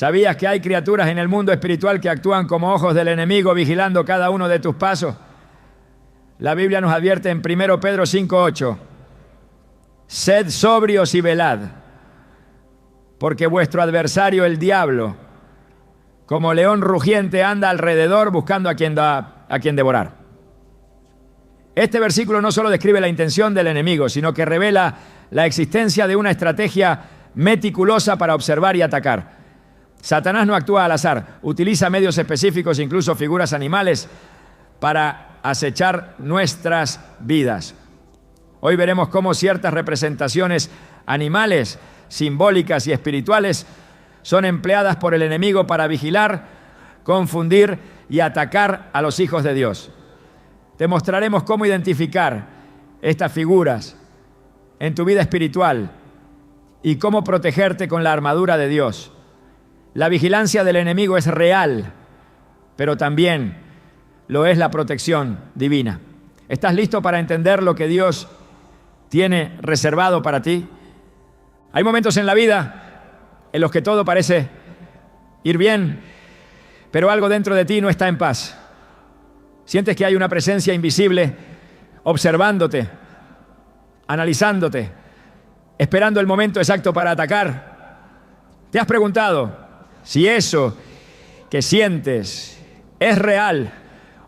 ¿Sabías que hay criaturas en el mundo espiritual que actúan como ojos del enemigo, vigilando cada uno de tus pasos? La Biblia nos advierte en 1 Pedro 5:8, sed sobrios y velad, porque vuestro adversario el diablo, como león rugiente, anda alrededor buscando a quien devorar. Este versículo no solo describe la intención del enemigo, sino que revela la existencia de una estrategia meticulosa para observar y atacar. Satanás no actúa al azar, utiliza medios específicos, incluso figuras animales, para acechar nuestras vidas. Hoy veremos cómo ciertas representaciones animales, simbólicas y espirituales son empleadas por el enemigo para vigilar, confundir y atacar a los hijos de Dios. Te mostraremos cómo identificar estas figuras en tu vida espiritual y cómo protegerte con la armadura de Dios. La vigilancia del enemigo es real, pero también lo es la protección divina. ¿Estás listo para entender lo que Dios tiene reservado para ti? Hay momentos en la vida en los que todo parece ir bien, pero algo dentro de ti no está en paz. Sientes que hay una presencia invisible observándote, analizándote, esperando el momento exacto para atacar. ¿Te has preguntado si eso que sientes es real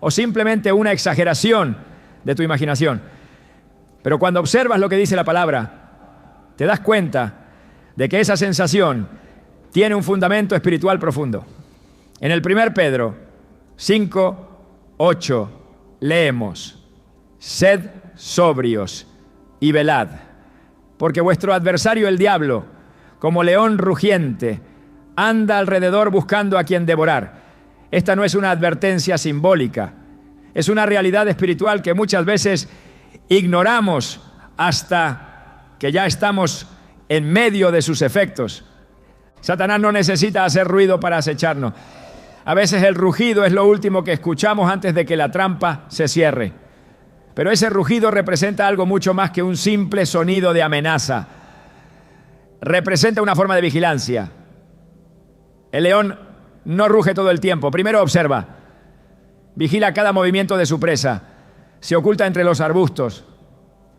o simplemente una exageración de tu imaginación? Pero cuando observas lo que dice la palabra, te das cuenta de que esa sensación tiene un fundamento espiritual profundo. En el 1 Pedro 5:8 leemos: sed sobrios y velad, porque vuestro adversario el diablo, como león rugiente, anda alrededor buscando a quien devorar. Esta no es una advertencia simbólica, es una realidad espiritual que muchas veces ignoramos hasta que ya estamos en medio de sus efectos. Satanás no necesita hacer ruido para acecharnos. A veces el rugido es lo último que escuchamos antes de que la trampa se cierre. Pero ese rugido representa algo mucho más que un simple sonido de amenaza. Representa una forma de vigilancia. El león no ruge todo el tiempo. Primero observa. Vigila cada movimiento de su presa. Se oculta entre los arbustos.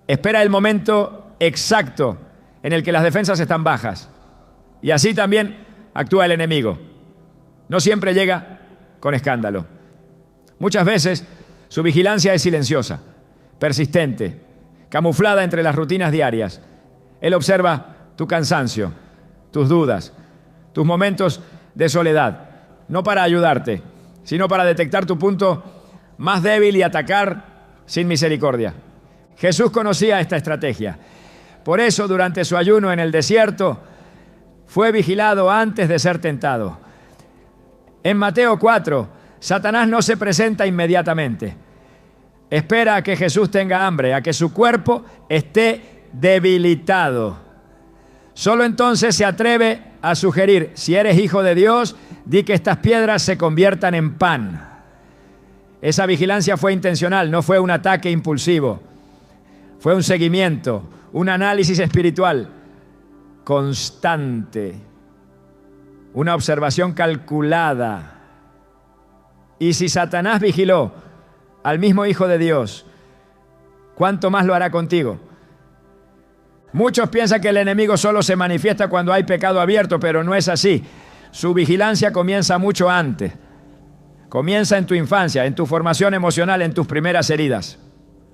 Espera el momento exacto en el que las defensas están bajas. Y así también actúa el enemigo. No siempre llega con escándalo. Muchas veces su vigilancia es silenciosa, persistente, camuflada entre las rutinas diarias. Él observa tu cansancio, tus dudas, tus momentos de soledad, no para ayudarte, sino para detectar tu punto más débil y atacar sin misericordia. Jesús conocía esta estrategia. Por eso, durante su ayuno en el desierto, fue vigilado antes de ser tentado. En Mateo 4, Satanás no se presenta inmediatamente. Espera a que Jesús tenga hambre, a que su cuerpo esté debilitado. Solo entonces se atreve a sugerir: si eres hijo de Dios, di que estas piedras se conviertan en pan. Esa vigilancia fue intencional, no fue un ataque impulsivo. Fue un seguimiento, un análisis espiritual constante, una observación calculada. Y si Satanás vigiló al mismo Hijo de Dios, ¿cuánto más lo hará contigo? Muchos piensan que el enemigo solo se manifiesta cuando hay pecado abierto, pero no es así. Su vigilancia comienza mucho antes. Comienza en tu infancia, en tu formación emocional, en tus primeras heridas.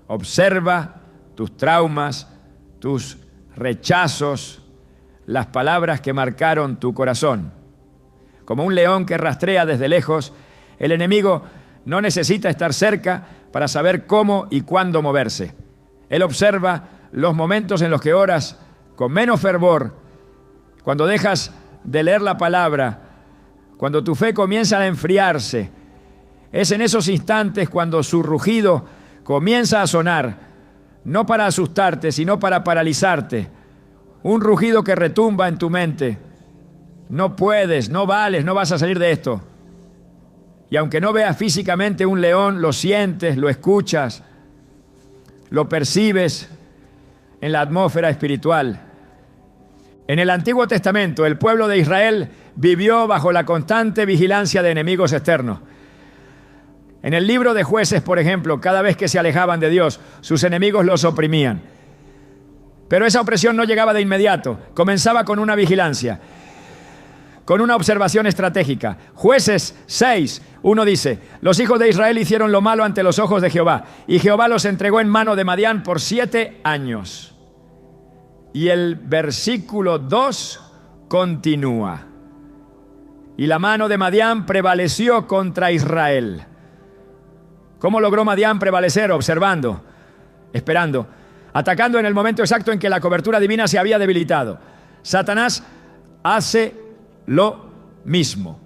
Observa tus traumas, tus rechazos, las palabras que marcaron tu corazón. Como un león que rastrea desde lejos, el enemigo no necesita estar cerca para saber cómo y cuándo moverse. Él observa los momentos en los que oras con menos fervor, cuando dejas de leer la palabra, cuando tu fe comienza a enfriarse. Es en esos instantes cuando su rugido comienza a sonar, no para asustarte, sino para paralizarte. Un rugido que retumba en tu mente. No puedes, no vales, no vas a salir de esto. Y aunque no veas físicamente un león, lo sientes, lo escuchas, lo percibes en la atmósfera espiritual. En el Antiguo Testamento, el pueblo de Israel vivió bajo la constante vigilancia de enemigos externos. En el libro de Jueces, por ejemplo, cada vez que se alejaban de Dios, sus enemigos los oprimían. Pero esa opresión no llegaba de inmediato, comenzaba con una vigilancia, con una observación estratégica. Jueces 6:1 dice: los hijos de Israel hicieron lo malo ante los ojos de Jehová, y Jehová los entregó en mano de Madián por 7 años. Y el versículo 2 continúa: y la mano de Madián prevaleció contra Israel. ¿Cómo logró Madián prevalecer? Observando, esperando, atacando en el momento exacto en que la cobertura divina se había debilitado. Satanás hace lo mismo.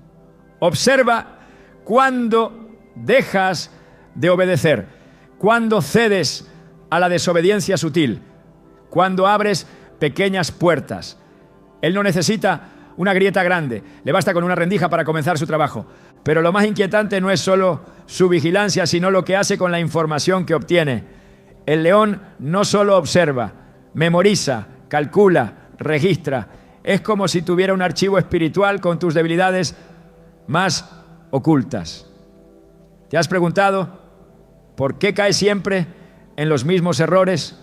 Observa cuando dejas de obedecer, cuando cedes a la desobediencia sutil, cuando abres pequeñas puertas. Él no necesita una grieta grande, le basta con una rendija para comenzar su trabajo. Pero lo más inquietante no es solo su vigilancia, sino lo que hace con la información que obtiene. El león no solo observa, memoriza, calcula, registra. Es como si tuviera un archivo espiritual con tus debilidades más ocultas. ¿Te has preguntado por qué caes siempre en los mismos errores?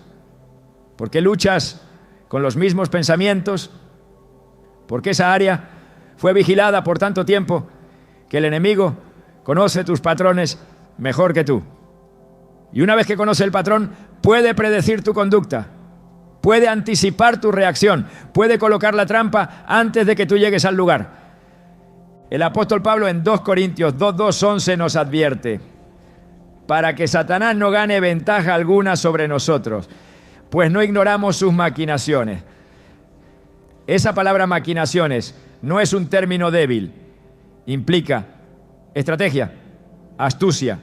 ¿Por qué luchas con los mismos pensamientos? ¿Por qué esa área fue vigilada por tanto tiempo que el enemigo conoce tus patrones mejor que tú? Y una vez que conoce el patrón, puede predecir tu conducta, puede anticipar tu reacción, puede colocar la trampa antes de que tú llegues al lugar. El apóstol Pablo en 2 Corintios 2:11 nos advierte: para que Satanás no gane ventaja alguna sobre nosotros, pues no ignoramos sus maquinaciones. Esa palabra maquinaciones no es un término débil, implica estrategia, astucia,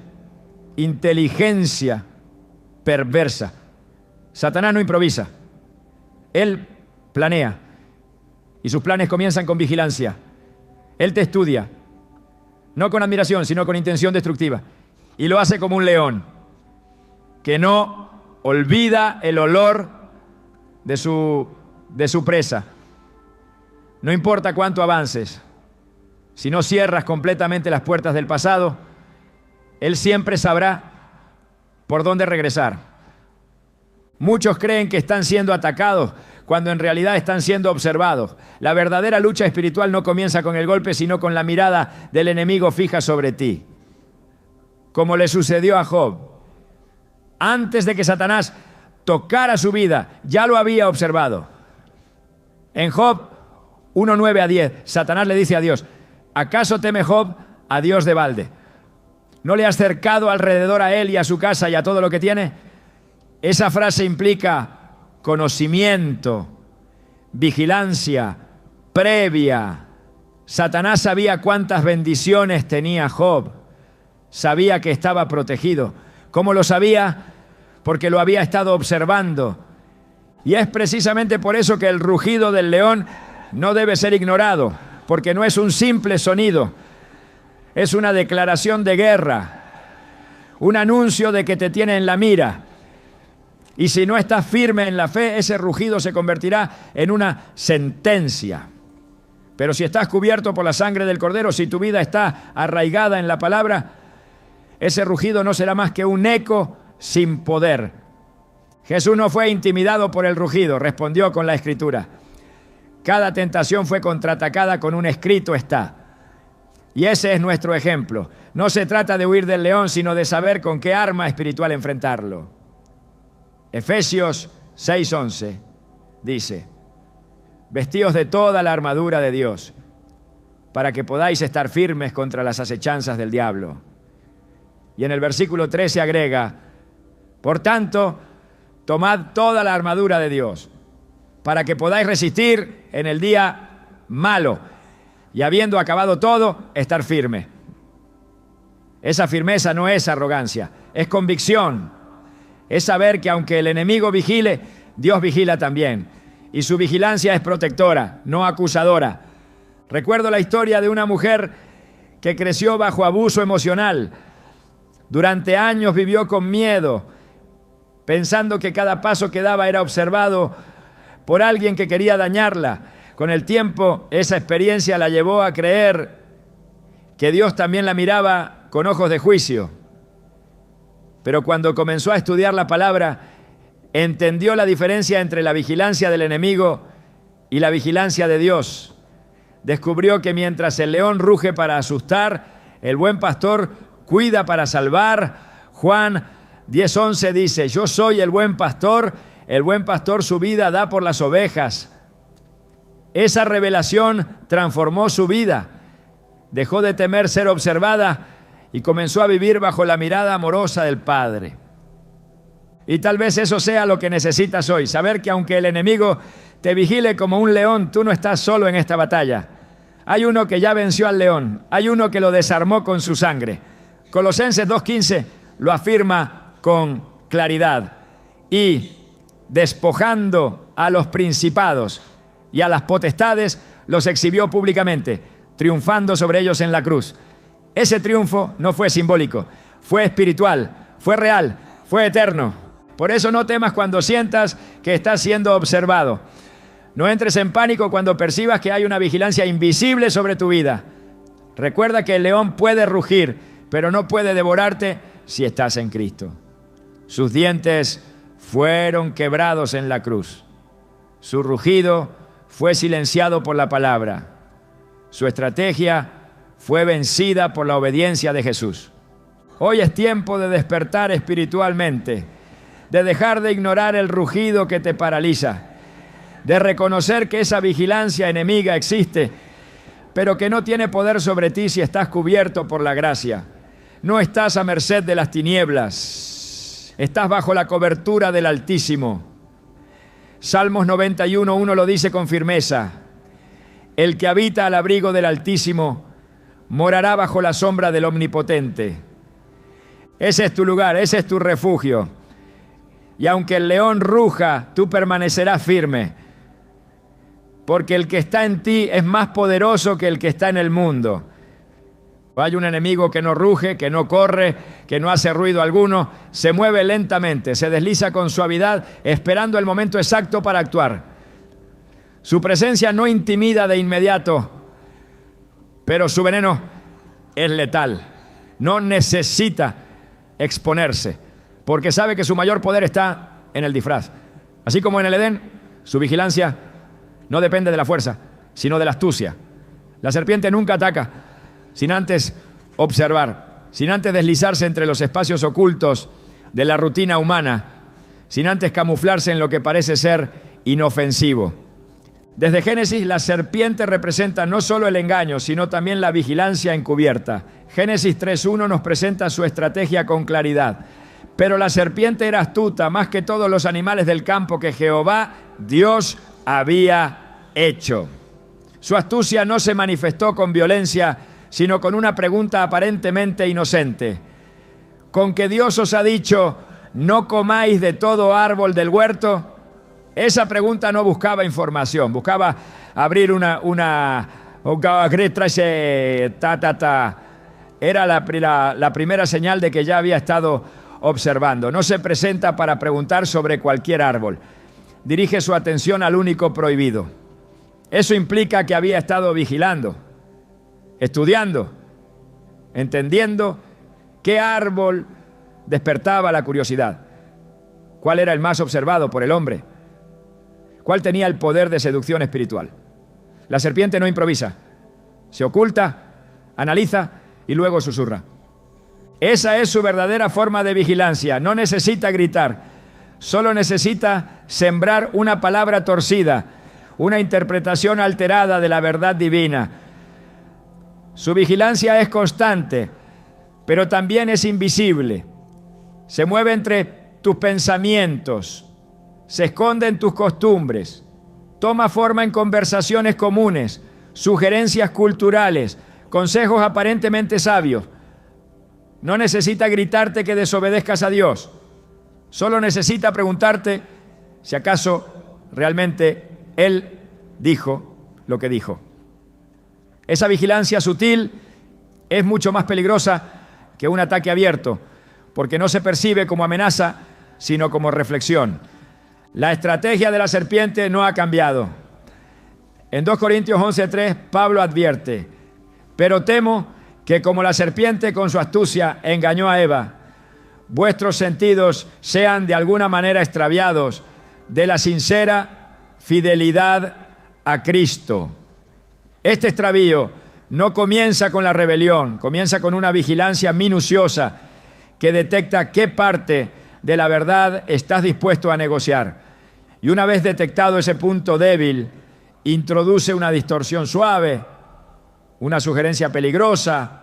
inteligencia perversa. Satanás no improvisa, él planea, y sus planes comienzan con vigilancia. Él te estudia, no con admiración, sino con intención destructiva, y lo hace como un león que no olvida el olor de su presa. No importa cuánto avances, si no cierras completamente las puertas del pasado, él siempre sabrá por dónde regresar. Muchos creen que están siendo atacados cuando en realidad están siendo observados. La verdadera lucha espiritual no comienza con el golpe, sino con la mirada del enemigo fija sobre ti. Como le sucedió a Job. Antes de que Satanás tocara su vida, ya lo había observado. En Job 1:9-10, Satanás le dice a Dios: ¿acaso teme Job a Dios de balde? ¿No le has cercado alrededor a él y a su casa y a todo lo que tiene? Esa frase implica conocimiento, vigilancia previa. Satanás sabía cuántas bendiciones tenía Job. Sabía que estaba protegido. ¿Cómo lo sabía? Porque lo había estado observando. Y es precisamente por eso que el rugido del león no debe ser ignorado, porque no es un simple sonido, es una declaración de guerra, un anuncio de que te tiene en la mira. Y si no estás firme en la fe, ese rugido se convertirá en una sentencia. Pero si estás cubierto por la sangre del Cordero, si tu vida está arraigada en la palabra, ese rugido no será más que un eco sin poder. Jesús no fue intimidado por el rugido, respondió con la Escritura. Cada tentación fue contraatacada con un escrito está. Y ese es nuestro ejemplo. No se trata de huir del león, sino de saber con qué arma espiritual enfrentarlo. Efesios 6:11 dice: vestíos de toda la armadura de Dios, para que podáis estar firmes contra las acechanzas del diablo. Y en el versículo 13 agrega: por tanto, tomad toda la armadura de Dios, para que podáis resistir en el día malo, y habiendo acabado todo, estar firme. Esa firmeza no es arrogancia, es convicción. Es saber que aunque el enemigo vigile, Dios vigila también. Y su vigilancia es protectora, no acusadora. Recuerdo la historia de una mujer que creció bajo abuso emocional. Durante años vivió con miedo, pensando que cada paso que daba era observado por alguien que quería dañarla. Con el tiempo, esa experiencia la llevó a creer que Dios también la miraba con ojos de juicio. Pero cuando comenzó a estudiar la palabra, entendió la diferencia entre la vigilancia del enemigo y la vigilancia de Dios. Descubrió que mientras el león ruge para asustar, el buen pastor cuida para salvar. Juan 10:11 dice: yo soy el buen pastor su vida da por las ovejas. Esa revelación transformó su vida. Dejó de temer ser observada y comenzó a vivir bajo la mirada amorosa del Padre. Y tal vez eso sea lo que necesitas hoy, saber que aunque el enemigo te vigile como un león, tú no estás solo en esta batalla. Hay uno que ya venció al león, hay uno que lo desarmó con su sangre. Colosenses 2:15 lo afirma con claridad. Y despojando a los principados y a las potestades, los exhibió públicamente, triunfando sobre ellos en la cruz. Ese triunfo no fue simbólico, fue espiritual, fue real, fue eterno. Por eso no temas cuando sientas que estás siendo observado. No entres en pánico cuando percibas que hay una vigilancia invisible sobre tu vida. Recuerda que el león puede rugir, pero no puede devorarte si estás en Cristo. Sus dientes fueron quebrados en la cruz. Su rugido fue silenciado por la palabra. Su estrategia fue vencida por la obediencia de Jesús. Hoy es tiempo de despertar espiritualmente, de dejar de ignorar el rugido que te paraliza, de reconocer que esa vigilancia enemiga existe, pero que no tiene poder sobre ti si estás cubierto por la gracia. No estás a merced de las tinieblas, estás bajo la cobertura del Altísimo. Salmos 91:1 lo dice con firmeza: el que habita al abrigo del Altísimo morará bajo la sombra del Omnipotente. Ese es tu lugar, ese es tu refugio. Y aunque el león ruja, tú permanecerás firme, porque el que está en ti es más poderoso que el que está en el mundo. Hay un enemigo que no ruge, que no corre, que no hace ruido alguno, se mueve lentamente, se desliza con suavidad, esperando el momento exacto para actuar. Su presencia no intimida de inmediato, pero su veneno es letal. No necesita exponerse, porque sabe que su mayor poder está en el disfraz. Así como en el Edén, su vigilancia no depende de la fuerza, sino de la astucia. La serpiente nunca ataca sin antes observar, sin antes deslizarse entre los espacios ocultos de la rutina humana, sin antes camuflarse en lo que parece ser inofensivo. Desde Génesis, la serpiente representa no solo el engaño, sino también la vigilancia encubierta. Génesis 3:1 nos presenta su estrategia con claridad. Pero la serpiente era astuta, más que todos los animales del campo que Jehová, Dios, había hecho. Su astucia no se manifestó con violencia, sino con una pregunta aparentemente inocente. ¿Con que Dios os ha dicho, no comáis de todo árbol del huerto? Esa pregunta no buscaba información, buscaba abrir Era la primera señal de que ya había estado observando. No se presenta para preguntar sobre cualquier árbol. Dirige su atención al único prohibido. Eso implica que había estado vigilando, estudiando, entendiendo qué árbol despertaba la curiosidad, cuál era el más observado por el hombre, cuál tenía el poder de seducción espiritual. La serpiente no improvisa, se oculta, analiza y luego susurra. Esa es su verdadera forma de vigilancia. No necesita gritar, solo necesita sembrar una palabra torcida, una interpretación alterada de la verdad divina. Su vigilancia es constante, pero también es invisible. Se mueve entre tus pensamientos, se esconde en tus costumbres, toma forma en conversaciones comunes, sugerencias culturales, consejos aparentemente sabios. No necesita gritarte que desobedezcas a Dios. Solo necesita preguntarte si acaso realmente Él dijo lo que dijo. Esa vigilancia sutil es mucho más peligrosa que un ataque abierto, porque no se percibe como amenaza, sino como reflexión. La estrategia de la serpiente no ha cambiado. En 2 Corintios 11:3, Pablo advierte: pero temo que como la serpiente con su astucia engañó a Eva, vuestros sentidos sean de alguna manera extraviados de la sincera fidelidad a Cristo. Este extravío no comienza con la rebelión, comienza con una vigilancia minuciosa que detecta qué parte de la verdad estás dispuesto a negociar. Y una vez detectado ese punto débil, introduce una distorsión suave, una sugerencia peligrosa,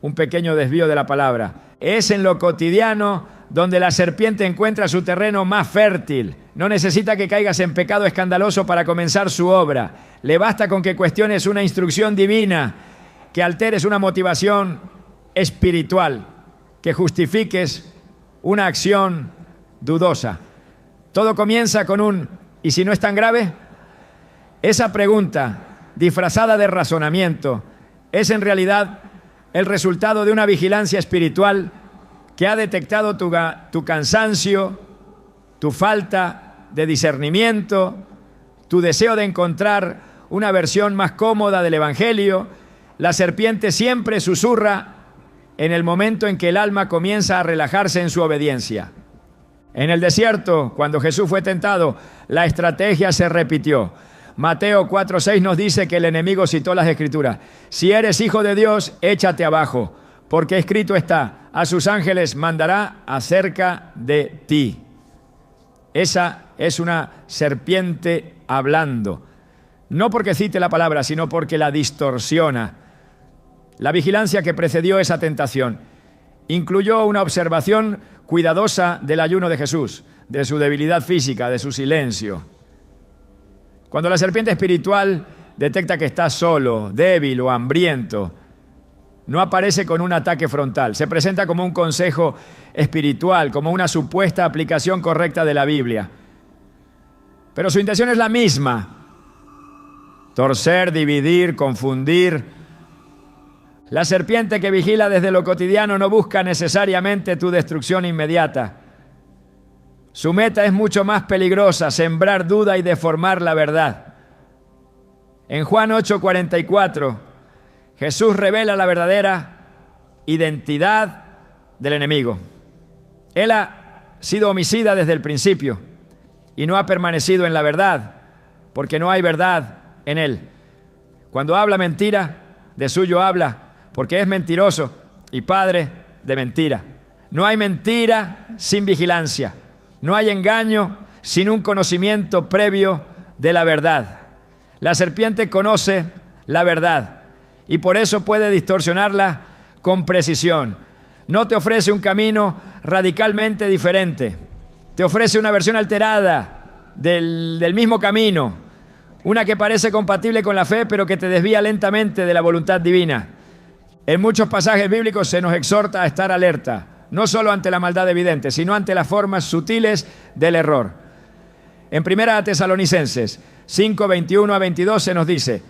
un pequeño desvío de la palabra. Es en lo cotidiano donde la serpiente encuentra su terreno más fértil. No necesita que caigas en pecado escandaloso para comenzar su obra. Le basta con que cuestiones una instrucción divina, que alteres una motivación espiritual, que justifiques una acción dudosa. Todo comienza con un ¿y si no es tan grave? Esa pregunta, disfrazada de razonamiento, es en realidad el resultado de una vigilancia espiritual que ha detectado tu cansancio, tu falta de discernimiento, tu deseo de encontrar una versión más cómoda del Evangelio. La serpiente siempre susurra en el momento en que el alma comienza a relajarse en su obediencia. En el desierto, cuando Jesús fue tentado, la estrategia se repitió. Mateo 4:6 nos dice que el enemigo citó las Escrituras: si eres hijo de Dios, échate abajo, porque escrito está: a sus ángeles mandará acerca de ti. Esa es una serpiente hablando, no porque cite la palabra, sino porque la distorsiona. La vigilancia que precedió esa tentación incluyó una observación cuidadosa del ayuno de Jesús, de su debilidad física, de su silencio. Cuando la serpiente espiritual detecta que estás solo, débil o hambriento, no aparece con un ataque frontal, se presenta como un consejo espiritual, como una supuesta aplicación correcta de la Biblia. Pero su intención es la misma: torcer, dividir, confundir. La serpiente que vigila desde lo cotidiano no busca necesariamente tu destrucción inmediata. Su meta es mucho más peligrosa: sembrar duda y deformar la verdad. En Juan 8:44, Jesús revela la verdadera identidad del enemigo. Él ha sido homicida desde el principio y no ha permanecido en la verdad, porque no hay verdad en él. Cuando habla mentira, de suyo habla, porque es mentiroso y padre de mentira. No hay mentira sin vigilancia. No hay engaño sin un conocimiento previo de la verdad. La serpiente conoce la verdad y por eso puede distorsionarla con precisión. No te ofrece un camino radicalmente diferente. Te ofrece una versión alterada del mismo camino, una que parece compatible con la fe, pero que te desvía lentamente de la voluntad divina. En muchos pasajes bíblicos se nos exhorta a estar alerta, no solo ante la maldad evidente, sino ante las formas sutiles del error. En 1 Tesalonicenses 5:21-22 se nos dice: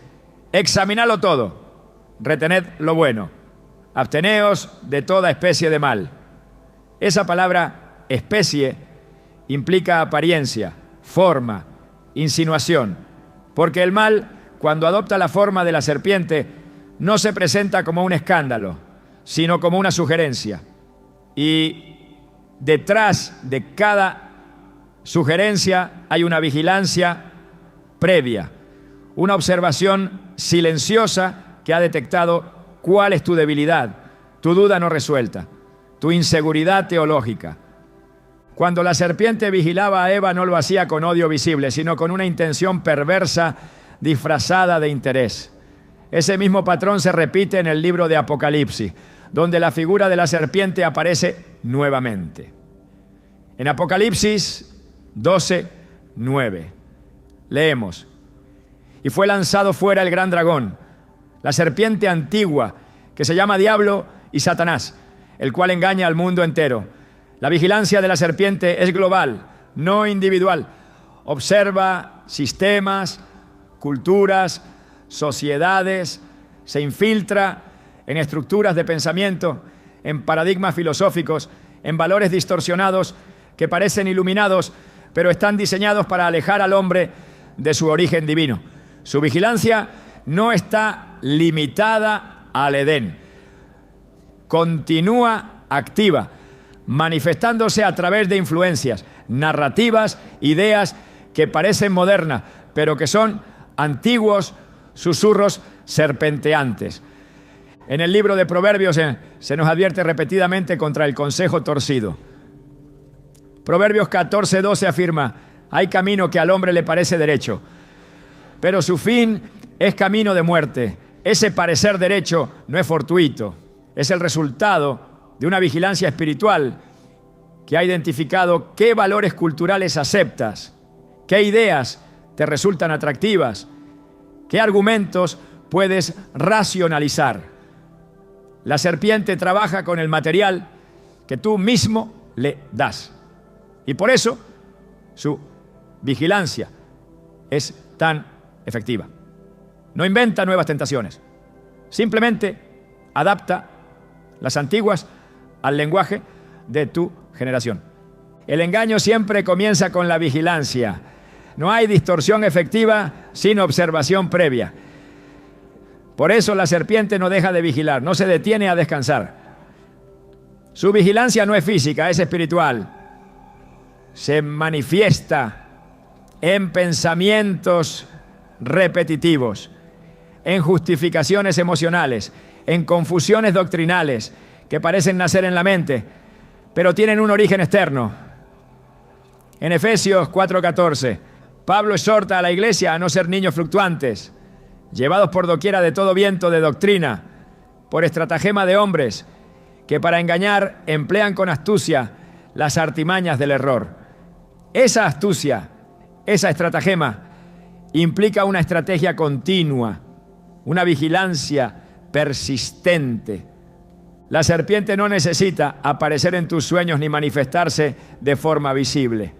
examinadlo todo, retened lo bueno, absteneos de toda especie de mal. Esa palabra especie implica apariencia, forma, insinuación, porque el mal, cuando adopta la forma de la serpiente, no se presenta como un escándalo, sino como una sugerencia. Y detrás de cada sugerencia hay una vigilancia previa, una observación silenciosa que ha detectado cuál es tu debilidad, tu duda no resuelta, tu inseguridad teológica. Cuando la serpiente vigilaba a Eva, no lo hacía con odio visible, sino con una intención perversa disfrazada de interés. Ese mismo patrón se repite en el libro de Apocalipsis, donde la figura de la serpiente aparece nuevamente. En Apocalipsis 12:9 leemos: y fue lanzado fuera el gran dragón, la serpiente antigua, que se llama Diablo y Satanás, el cual engaña al mundo entero. La vigilancia de la serpiente es global, no individual. Observa sistemas, culturas, sociedades, se infiltra en estructuras de pensamiento, en paradigmas filosóficos, en valores distorsionados que parecen iluminados pero están diseñados para alejar al hombre de su origen divino. Su vigilancia no está limitada al Edén. Continúa activa, manifestándose a través de influencias, narrativas, ideas que parecen modernas, pero que son antiguos susurros serpenteantes. En el libro de Proverbios se nos advierte repetidamente contra el consejo torcido. Proverbios 14:12 afirma: hay camino que al hombre le parece derecho, pero su fin es camino de muerte. Ese parecer derecho no es fortuito, es el resultado de una vigilancia espiritual que ha identificado qué valores culturales aceptas, qué ideas te resultan atractivas, qué argumentos puedes racionalizar. La serpiente trabaja con el material que tú mismo le das. Y por eso su vigilancia es tan efectiva. No inventa nuevas tentaciones, simplemente adapta las antiguas al lenguaje de tu generación. El engaño siempre comienza con la vigilancia. No hay distorsión efectiva sin observación previa. Por eso la serpiente no deja de vigilar, no se detiene a descansar. Su vigilancia no es física, es espiritual. Se manifiesta en pensamientos repetitivos, en justificaciones emocionales, en confusiones doctrinales que parecen nacer en la mente, pero tienen un origen externo. En Efesios 4:14, Pablo exhorta a la iglesia a no ser niños fluctuantes, llevados por doquiera de todo viento de doctrina, por estratagema de hombres que para engañar emplean con astucia las artimañas del error. Esa astucia, esa estratagema, implica una estrategia continua, una vigilancia persistente. La serpiente no necesita aparecer en tus sueños ni manifestarse de forma visible.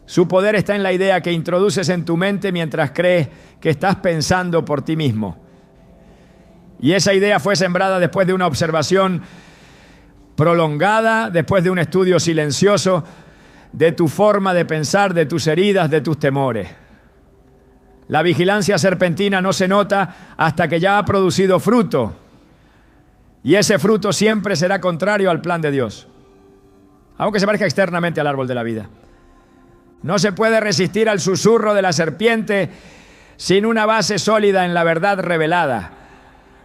Su poder está en la idea que introduces en tu mente mientras crees que estás pensando por ti mismo. Y esa idea fue sembrada después de una observación prolongada, después de un estudio silencioso de tu forma de pensar, de tus heridas, de tus temores. La vigilancia serpentina no se nota hasta que ya ha producido fruto. Y ese fruto siempre será contrario al plan de Dios, aunque se parezca externamente al árbol de la vida. No se puede resistir al susurro de la serpiente sin una base sólida en la verdad revelada.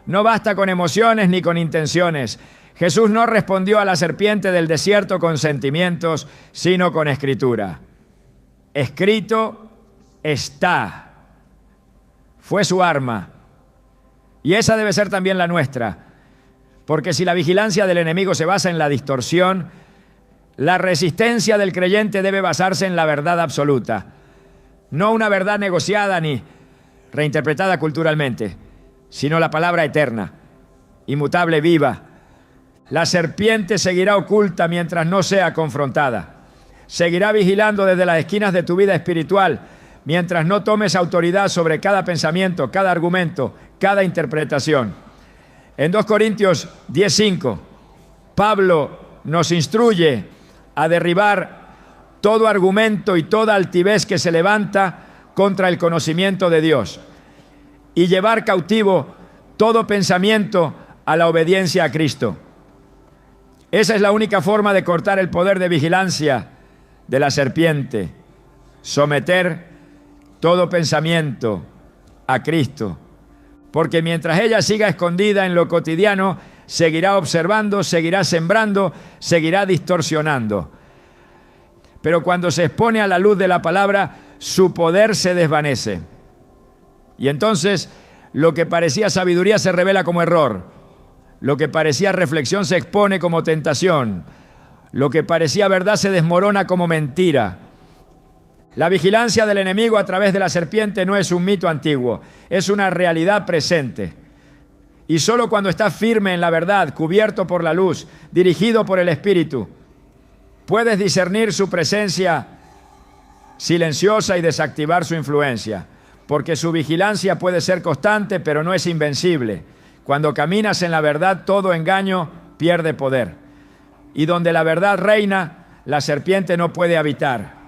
No basta con emociones ni con intenciones. Jesús no respondió a la serpiente del desierto con sentimientos, sino con escritura. Escrito está. Fue su arma. Y esa debe ser también la nuestra. Porque si la vigilancia del enemigo se basa en la distorsión, la resistencia del creyente debe basarse en la verdad absoluta. No una verdad negociada ni reinterpretada culturalmente, sino la palabra eterna, inmutable, viva. La serpiente seguirá oculta mientras no sea confrontada. Seguirá vigilando desde las esquinas de tu vida espiritual mientras no tomes autoridad sobre cada pensamiento, cada argumento, cada interpretación. En 2 Corintios 10:5, Pablo nos instruye a derribar todo argumento y toda altivez que se levanta contra el conocimiento de Dios y llevar cautivo todo pensamiento a la obediencia a Cristo. Esa es la única forma de cortar el poder de vigilancia de la serpiente. Someter todo pensamiento a Cristo. Porque mientras ella siga escondida en lo cotidiano, seguirá observando, seguirá sembrando, seguirá distorsionando. Pero cuando se expone a la luz de la palabra, su poder se desvanece. Y entonces lo que parecía sabiduría se revela como error. Lo que parecía reflexión se expone como tentación. Lo que parecía verdad se desmorona como mentira. La vigilancia del enemigo a través de la serpiente no es un mito antiguo, es una realidad presente. Y solo cuando estás firme en la verdad, cubierto por la luz, dirigido por el Espíritu, puedes discernir su presencia silenciosa y desactivar su influencia. Porque su vigilancia puede ser constante, pero no es invencible. Cuando caminas en la verdad, todo engaño pierde poder. Y donde la verdad reina, la serpiente no puede habitar.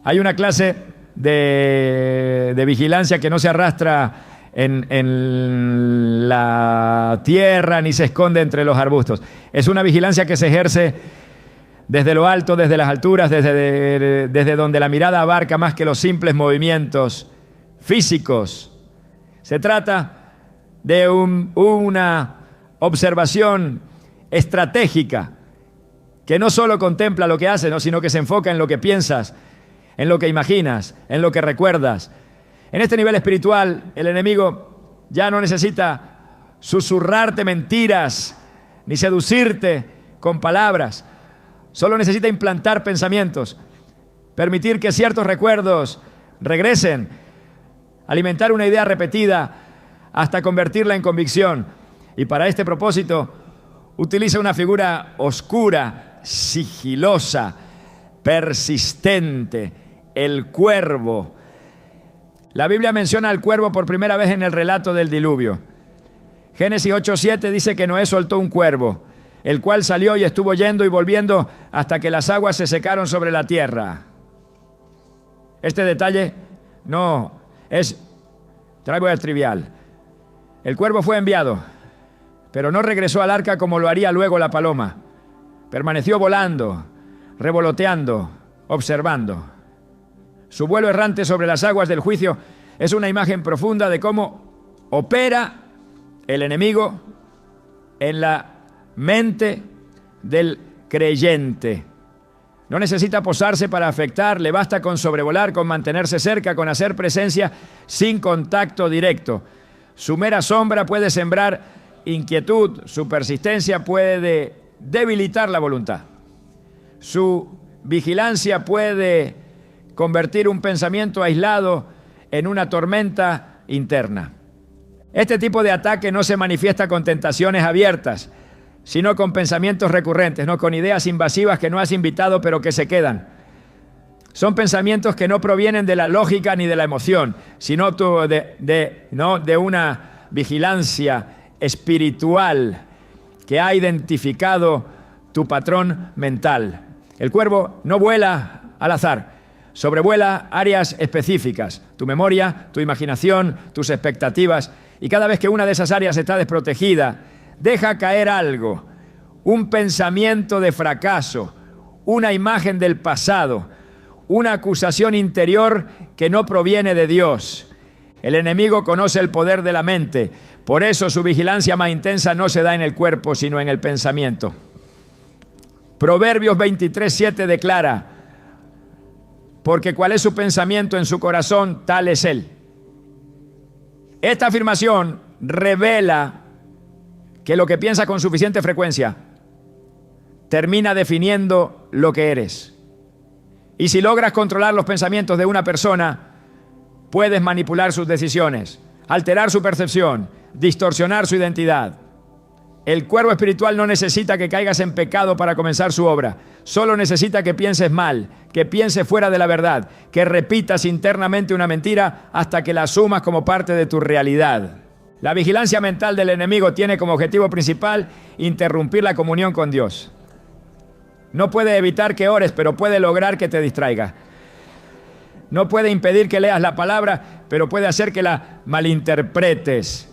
Hay una clase de vigilancia que no se arrastra en la tierra ni se esconde entre los arbustos. Es una vigilancia que se ejerce desde lo alto, desde las alturas, desde donde la mirada abarca más que los simples movimientos físicos. Se trata de una observación estratégica que no solo contempla lo que haces, ¿no?, sino que se enfoca en lo que piensas, en lo que imaginas, en lo que recuerdas. En este nivel espiritual, el enemigo ya no necesita susurrarte mentiras ni seducirte con palabras. Solo necesita implantar pensamientos, permitir que ciertos recuerdos regresen, alimentar una idea repetida hasta convertirla en convicción. Y para este propósito, utiliza una figura oscura, sigilosa, persistente, el cuervo. La Biblia menciona al cuervo por primera vez en el relato del diluvio. Génesis 8:7 dice que Noé soltó un cuervo, el cual salió y estuvo yendo y volviendo hasta que las aguas se secaron sobre la tierra. Este detalle no es trivial. El cuervo fue enviado, pero no regresó al arca como lo haría luego la paloma. Permaneció volando, revoloteando, observando. Su vuelo errante sobre las aguas del juicio es una imagen profunda de cómo opera el enemigo en la mente del creyente. No necesita posarse para afectar, le basta con sobrevolar, con mantenerse cerca, con hacer presencia sin contacto directo. Su mera sombra puede sembrar inquietud, su persistencia puede debilitar la voluntad. Su vigilancia puede convertir un pensamiento aislado en una tormenta interna. Este tipo de ataque no se manifiesta con tentaciones abiertas, sino con pensamientos recurrentes, no con ideas invasivas que no has invitado pero que se quedan. Son pensamientos que no provienen de la lógica ni de la emoción, sino de una vigilancia espiritual que ha identificado tu patrón mental. El cuervo no vuela al azar, sobrevuela áreas específicas, tu memoria, tu imaginación, tus expectativas, y cada vez que una de esas áreas está desprotegida, deja caer algo, un pensamiento de fracaso, una imagen del pasado, una acusación interior que no proviene de Dios. El enemigo conoce el poder de la mente, por eso su vigilancia más intensa no se da en el cuerpo, sino en el pensamiento. Proverbios 23:7 declara: porque cuál es su pensamiento en su corazón, tal es él. Esta afirmación revela que lo que piensas con suficiente frecuencia termina definiendo lo que eres. Y si logras controlar los pensamientos de una persona, puedes manipular sus decisiones, alterar su percepción, distorsionar su identidad. El cuervo espiritual no necesita que caigas en pecado para comenzar su obra. Solo necesita que pienses mal, que pienses fuera de la verdad, que repitas internamente una mentira hasta que la asumas como parte de tu realidad. La vigilancia mental del enemigo tiene como objetivo principal interrumpir la comunión con Dios. No puede evitar que ores, pero puede lograr que te distraigas. No puede impedir que leas la palabra, pero puede hacer que la malinterpretes.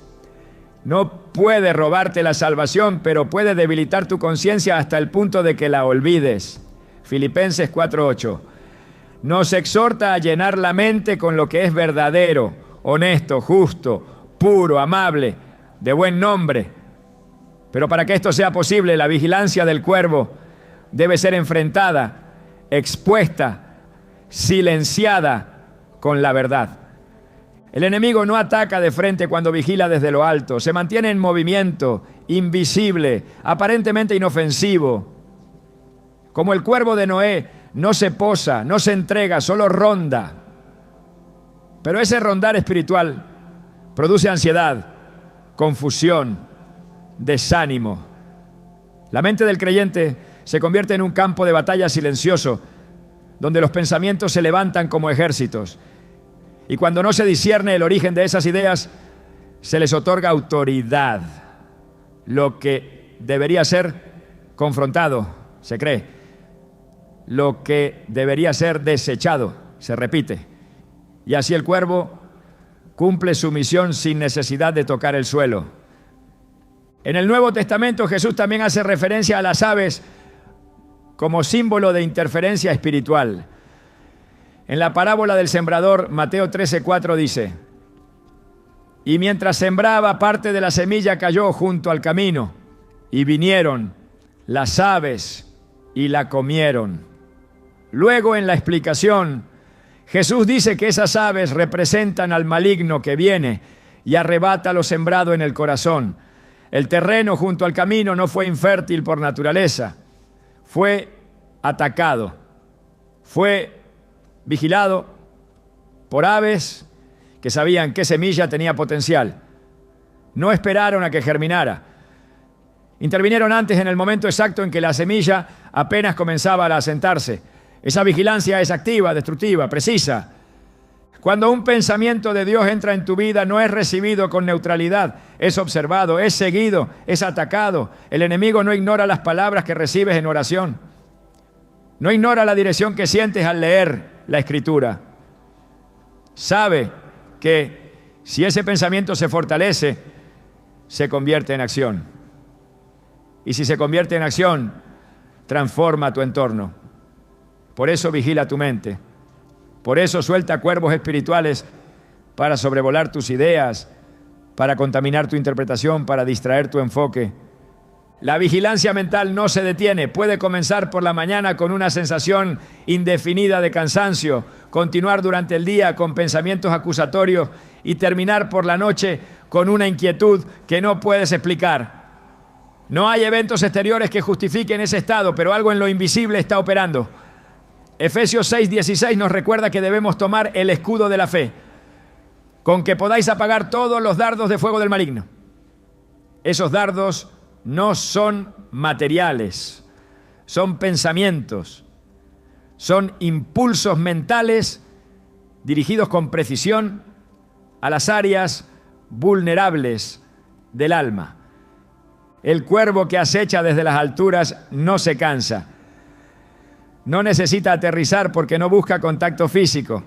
No puede robarte la salvación, pero puede debilitar tu conciencia hasta el punto de que la olvides. Filipenses 4:8. Nos exhorta a llenar la mente con lo que es verdadero, honesto, justo, puro, amable, de buen nombre. Pero para que esto sea posible, la vigilancia del cuervo debe ser enfrentada, expuesta, silenciada con la verdad. El enemigo no ataca de frente cuando vigila desde lo alto, se mantiene en movimiento, invisible, aparentemente inofensivo. Como el cuervo de Noé, no se posa, no se entrega, solo ronda. Pero ese rondar espiritual produce ansiedad, confusión, desánimo. La mente del creyente se convierte en un campo de batalla silencioso, donde los pensamientos se levantan como ejércitos. Y cuando no se discierne el origen de esas ideas, se les otorga autoridad. Lo que debería ser confrontado, se cree. Lo que debería ser desechado, se repite. Y así el cuervo cumple su misión sin necesidad de tocar el suelo. En el Nuevo Testamento Jesús también hace referencia a las aves como símbolo de interferencia espiritual. En la parábola del sembrador, Mateo 13:4 dice: y mientras sembraba, parte de la semilla cayó junto al camino, y vinieron las aves y la comieron. Luego, en la explicación, Jesús dice que esas aves representan al maligno que viene y arrebata lo sembrado en el corazón. El terreno junto al camino no fue infértil por naturaleza, fue atacado, fue vigilado por aves que sabían qué semilla tenía potencial. No esperaron a que germinara. Intervinieron antes, en el momento exacto en que la semilla apenas comenzaba a asentarse. Esa vigilancia es activa, destructiva, precisa. Cuando un pensamiento de Dios entra en tu vida, no es recibido con neutralidad, es observado, es seguido, es atacado. El enemigo no ignora las palabras que recibes en oración. No ignora la dirección que sientes al leer la Escritura. Sabe que si ese pensamiento se fortalece, se convierte en acción. Y si se convierte en acción, transforma tu entorno. Por eso vigila tu mente. Por eso suelta cuervos espirituales para sobrevolar tus ideas, para contaminar tu interpretación, para distraer tu enfoque. La vigilancia mental no se detiene. Puede comenzar por la mañana con una sensación indefinida de cansancio, continuar durante el día con pensamientos acusatorios y terminar por la noche con una inquietud que no puedes explicar. No hay eventos exteriores que justifiquen ese estado, pero algo en lo invisible está operando. Efesios 6:16 nos recuerda que debemos tomar el escudo de la fe, con que podáis apagar todos los dardos de fuego del maligno. Esos dardos no son materiales, son pensamientos, son impulsos mentales dirigidos con precisión a las áreas vulnerables del alma. El cuervo que acecha desde las alturas no se cansa. No necesita aterrizar porque no busca contacto físico.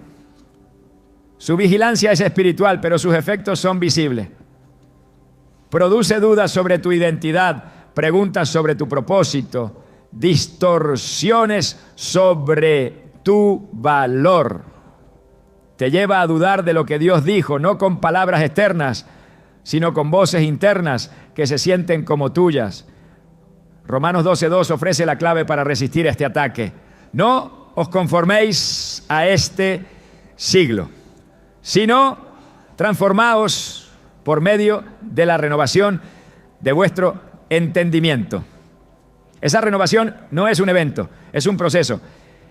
Su vigilancia es espiritual, pero sus efectos son visibles. Produce dudas sobre tu identidad, preguntas sobre tu propósito, distorsiones sobre tu valor. Te lleva a dudar de lo que Dios dijo, no con palabras externas, sino con voces internas que se sienten como tuyas. Romanos 12:2 ofrece la clave para resistir este ataque. No os conforméis a este siglo, sino transformaos por medio de la renovación de vuestro entendimiento. Esa renovación no es un evento, es un proceso.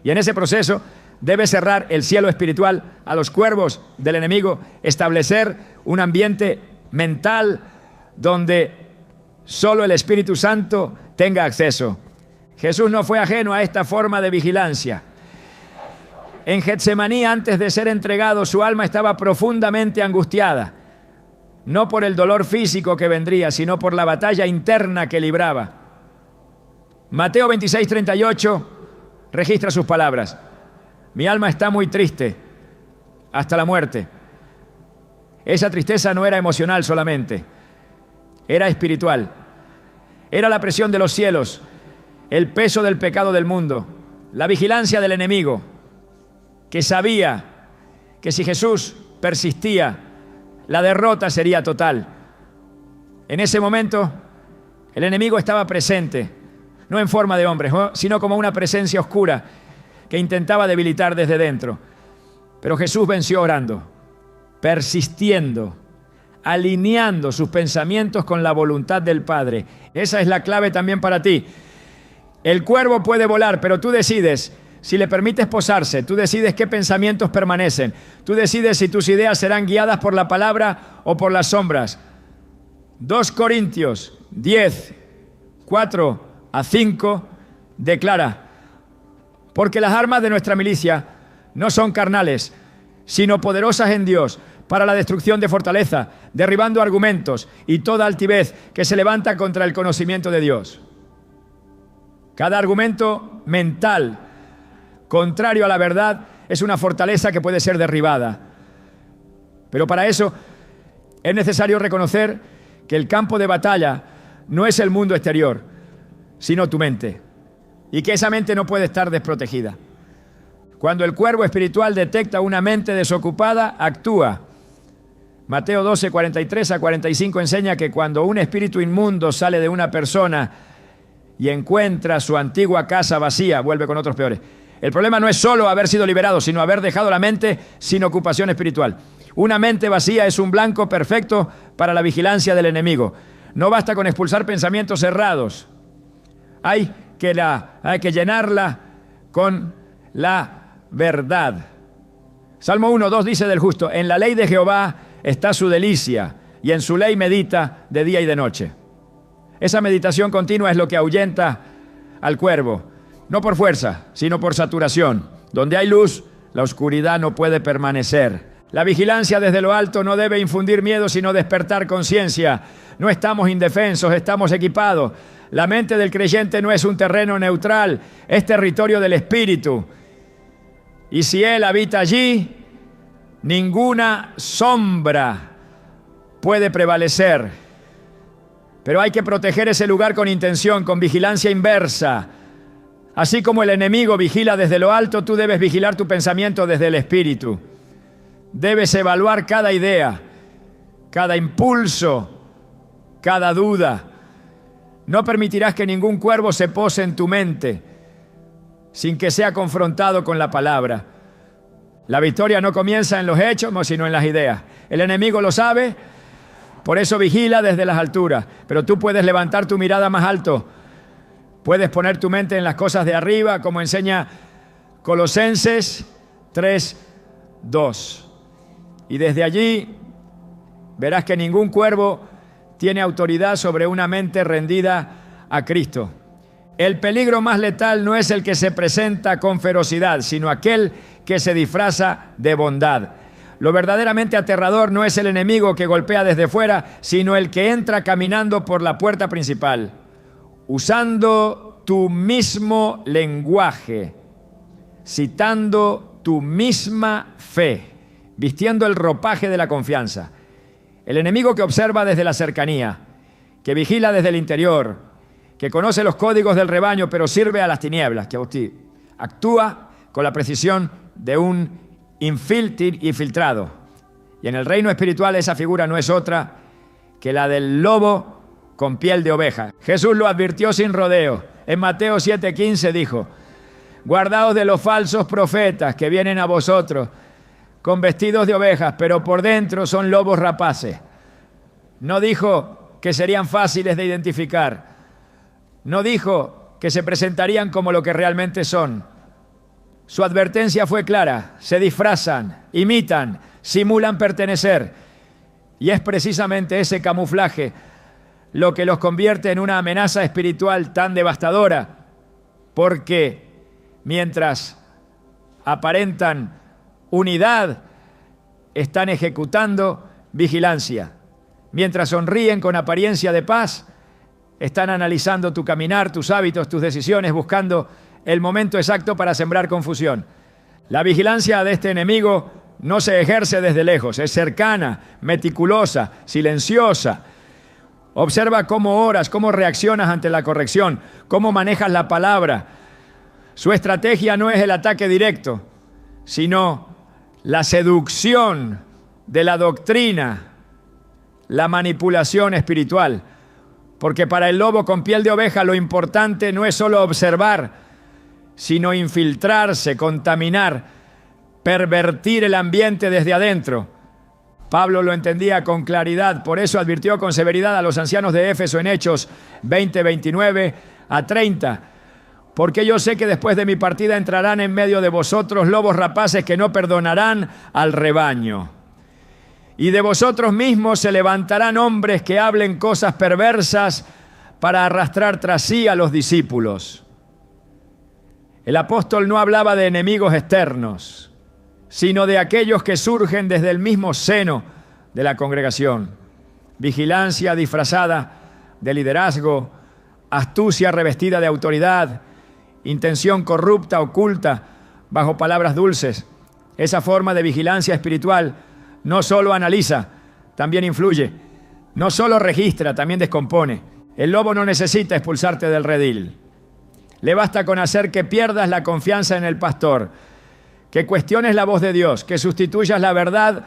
Y en ese proceso debe cerrar el cielo espiritual a los cuervos del enemigo, establecer un ambiente mental donde solo el Espíritu Santo tenga acceso. Jesús no fue ajeno a esta forma de vigilancia. En Getsemaní, antes de ser entregado, su alma estaba profundamente angustiada, no por el dolor físico que vendría, sino por la batalla interna que libraba. Mateo 26:38 registra sus palabras: mi alma está muy triste hasta la muerte. Esa tristeza no era emocional solamente, era espiritual. Era la presión de los cielos, el peso del pecado del mundo, la vigilancia del enemigo, que sabía que si Jesús persistía, la derrota sería total. En ese momento, el enemigo estaba presente, no en forma de hombre, sino como una presencia oscura que intentaba debilitar desde dentro. Pero Jesús venció orando, persistiendo, alineando sus pensamientos con la voluntad del Padre. Esa es la clave también para ti. El cuervo puede volar, pero tú decides si le permites posarse, tú decides qué pensamientos permanecen, tú decides si tus ideas serán guiadas por la palabra o por las sombras. 2 Corintios 10, 4-5 declara: porque las armas de nuestra milicia no son carnales, sino poderosas en Dios para la destrucción de fortaleza, derribando argumentos y toda altivez que se levanta contra el conocimiento de Dios. Cada argumento mental contrario a la verdad Es una fortaleza que puede ser derribada. Pero para eso es necesario reconocer que el campo de batalla no es el mundo exterior, sino tu mente. Y que esa mente no puede estar desprotegida. Cuando el cuervo espiritual detecta una mente desocupada, actúa. Mateo 12, 43 a 45 enseña que cuando un espíritu inmundo sale de una persona y encuentra su antigua casa vacía, vuelve con otros peores. El problema no es solo haber sido liberado, sino haber dejado la mente sin ocupación espiritual. Una mente vacía es un blanco perfecto para la vigilancia del enemigo. No basta con expulsar pensamientos errados. Hay que llenarla con la verdad. Salmo 1:2 dice del justo: en la ley de Jehová está su delicia, y en su ley medita de día y de noche. Esa meditación continua es lo que ahuyenta al cuervo, no por fuerza, sino por saturación. Donde hay luz, la oscuridad no puede permanecer. La vigilancia desde lo alto no debe infundir miedo, sino despertar conciencia. No estamos indefensos, estamos equipados. La mente del creyente no es un terreno neutral, es territorio del Espíritu. Y si Él habita allí, ninguna sombra puede prevalecer. Pero hay que proteger ese lugar con intención, con vigilancia inversa. Así como el enemigo vigila desde lo alto, tú debes vigilar tu pensamiento desde el Espíritu. Debes evaluar cada idea, cada impulso, cada duda. No permitirás que ningún cuervo se pose en tu mente sin que sea confrontado con la palabra. La victoria no comienza en los hechos, sino en las ideas. El enemigo lo sabe, por eso vigila desde las alturas. Pero tú puedes levantar tu mirada más alto. Puedes poner tu mente en las cosas de arriba, como enseña Colosenses 3:2. Y desde allí verás que ningún cuervo tiene autoridad sobre una mente rendida a Cristo. El peligro más letal no es el que se presenta con ferocidad, sino aquel que se disfraza de bondad. Lo verdaderamente aterrador no es el enemigo que golpea desde fuera, sino el que entra caminando por la puerta principal, usando tu mismo lenguaje, citando tu misma fe, vistiendo el ropaje de la confianza. El enemigo que observa desde la cercanía, que vigila desde el interior, que conoce los códigos del rebaño, pero sirve a las tinieblas, que actúa con la precisión de un infiltrado. Y en el reino espiritual esa figura no es otra que la del lobo con piel de oveja. Jesús lo advirtió sin rodeo. En Mateo 7:15 dijo: guardaos de los falsos profetas que vienen a vosotros con vestidos de ovejas, pero por dentro son lobos rapaces. No dijo que serían fáciles de identificar. No dijo que se presentarían como lo que realmente son. Su advertencia fue clara: se disfrazan, imitan, simulan pertenecer. Y es precisamente ese camuflaje lo que los convierte en una amenaza espiritual tan devastadora, porque mientras aparentan unidad, están ejecutando vigilancia. Mientras sonríen con apariencia de paz, están analizando tu caminar, tus hábitos, tus decisiones, buscando el momento exacto para sembrar confusión. La vigilancia de este enemigo no se ejerce desde lejos, es cercana, meticulosa, silenciosa. Observa cómo oras, cómo reaccionas ante la corrección, cómo manejas la palabra. Su estrategia no es el ataque directo, sino la seducción de la doctrina, la manipulación espiritual. Porque para el lobo con piel de oveja lo importante no es solo observar, sino infiltrarse, contaminar, pervertir el ambiente desde adentro. Pablo lo entendía con claridad, por eso advirtió con severidad a los ancianos de Éfeso en Hechos 20, 29 a 30. Porque yo sé que después de mi partida entrarán en medio de vosotros lobos rapaces que no perdonarán al rebaño. Y de vosotros mismos se levantarán hombres que hablen cosas perversas para arrastrar tras sí a los discípulos. El apóstol no hablaba de enemigos externos, sino de aquellos que surgen desde el mismo seno de la congregación. Vigilancia disfrazada de liderazgo, astucia revestida de autoridad, intención corrupta, oculta, bajo palabras dulces. Esa forma de vigilancia espiritual no solo analiza, también influye. No solo registra, también descompone. El lobo no necesita expulsarte del redil. Le basta con hacer que pierdas la confianza en el pastor, que cuestiones la voz de Dios, que sustituyas la verdad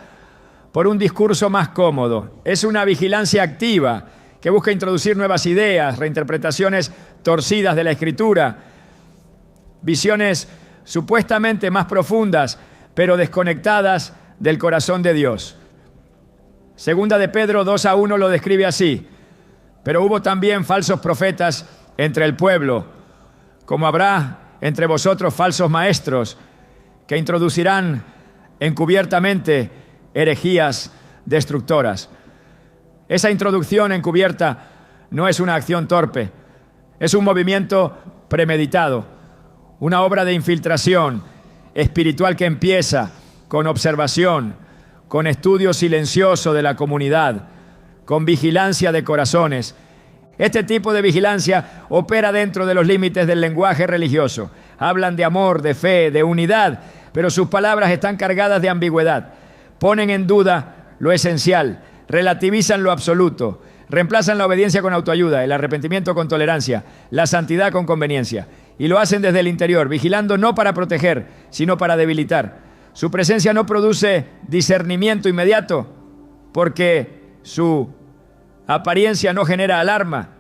por un discurso más cómodo. Es una vigilancia activa que busca introducir nuevas ideas, reinterpretaciones torcidas de la Escritura, visiones supuestamente más profundas, pero desconectadas del corazón de Dios. Segunda de Pedro 2:1 lo describe así: pero hubo también falsos profetas entre el pueblo, como habrá entre vosotros falsos maestros, que introducirán encubiertamente herejías destructoras. Esa introducción encubierta no es una acción torpe, es un movimiento premeditado, una obra de infiltración espiritual que empieza con observación, con estudio silencioso de la comunidad, con vigilancia de corazones. Este tipo de vigilancia opera dentro de los límites del lenguaje religioso. Hablan de amor, de fe, de unidad, pero sus palabras están cargadas de ambigüedad. Ponen en duda lo esencial, relativizan lo absoluto, reemplazan la obediencia con autoayuda, el arrepentimiento con tolerancia, la santidad con conveniencia. Y lo hacen desde el interior, vigilando no para proteger, sino para debilitar. Su presencia no produce discernimiento inmediato, porque su apariencia no genera alarma.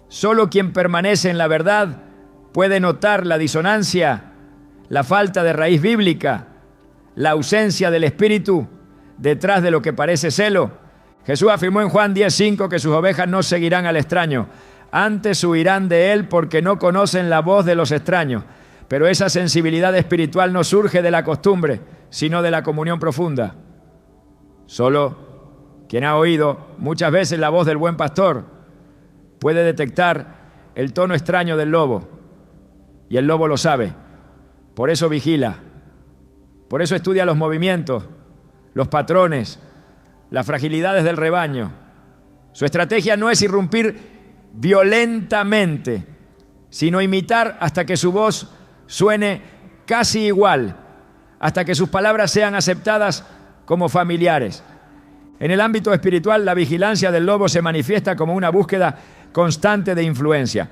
Solo quien permanece en la verdad puede notar la disonancia, la falta de raíz bíblica, la ausencia del Espíritu detrás de lo que parece celo. Jesús afirmó en Juan 10:5 que sus ovejas no seguirán al extraño, antes huirán de él porque no conocen la voz de los extraños. Pero esa sensibilidad espiritual no surge de la costumbre, sino de la comunión profunda. Solo quien ha oído muchas veces la voz del buen pastor puede detectar el tono extraño del lobo, y el lobo lo sabe. Por eso vigila, por eso estudia los movimientos, los patrones, las fragilidades del rebaño. Su estrategia no es irrumpir violentamente, sino imitar hasta que su voz suene casi igual, hasta que sus palabras sean aceptadas como familiares. En el ámbito espiritual, la vigilancia del lobo se manifiesta como una búsqueda constante de influencia.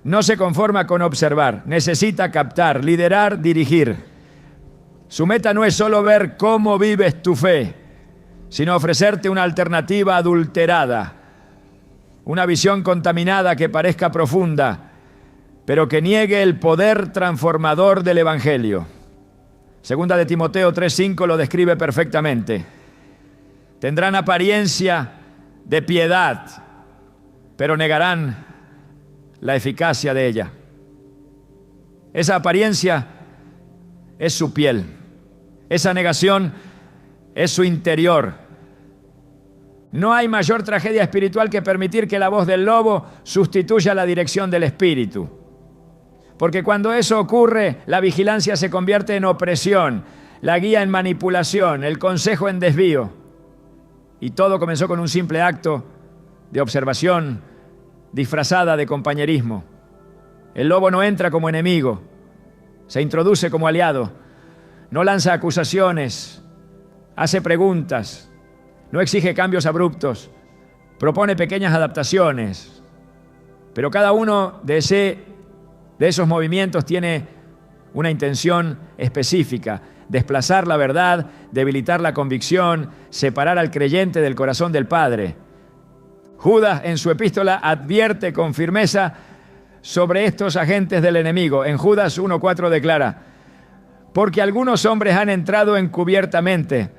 No se conforma con observar, necesita captar, liderar, dirigir. Su meta no es solo ver cómo vives tu fe, sino ofrecerte una alternativa adulterada, una visión contaminada que parezca profunda, pero que niegue el poder transformador del Evangelio. Segunda de Timoteo 3:5 lo describe perfectamente. Tendrán apariencia de piedad, pero negarán la eficacia de ella. Esa apariencia es su piel. Esa negación es su interior. No hay mayor tragedia espiritual que permitir que la voz del lobo sustituya la dirección del Espíritu. Porque cuando eso ocurre, la vigilancia se convierte en opresión, la guía en manipulación, el consejo en desvío. Y todo comenzó con un simple acto de observación disfrazada de compañerismo. El lobo no entra como enemigo, se introduce como aliado, no lanza acusaciones, hace preguntas, no exige cambios abruptos, propone pequeñas adaptaciones, pero cada uno de esos movimientos tiene una intención específica: desplazar la verdad, debilitar la convicción, separar al creyente del corazón del Padre. Judas en su epístola advierte con firmeza sobre estos agentes del enemigo. En Judas 1:4 declara: porque algunos hombres han entrado encubiertamente,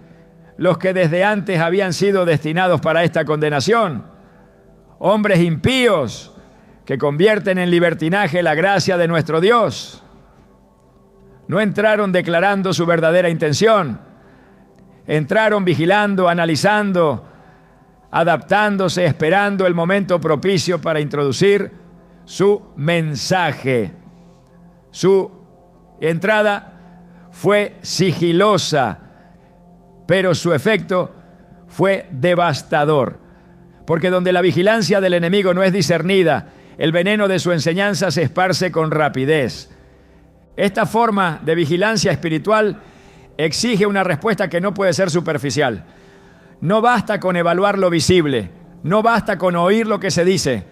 los que desde antes habían sido destinados para esta condenación, hombres impíos que convierten en libertinaje la gracia de nuestro Dios. No entraron declarando su verdadera intención, entraron vigilando, analizando, adaptándose, esperando el momento propicio para introducir su mensaje. Su entrada fue sigilosa, pero su efecto fue devastador. Porque donde la vigilancia del enemigo no es discernida, el veneno de su enseñanza se esparce con rapidez. Esta forma de vigilancia espiritual exige una respuesta que no puede ser superficial. No basta con evaluar lo visible, no basta con oír lo que se dice.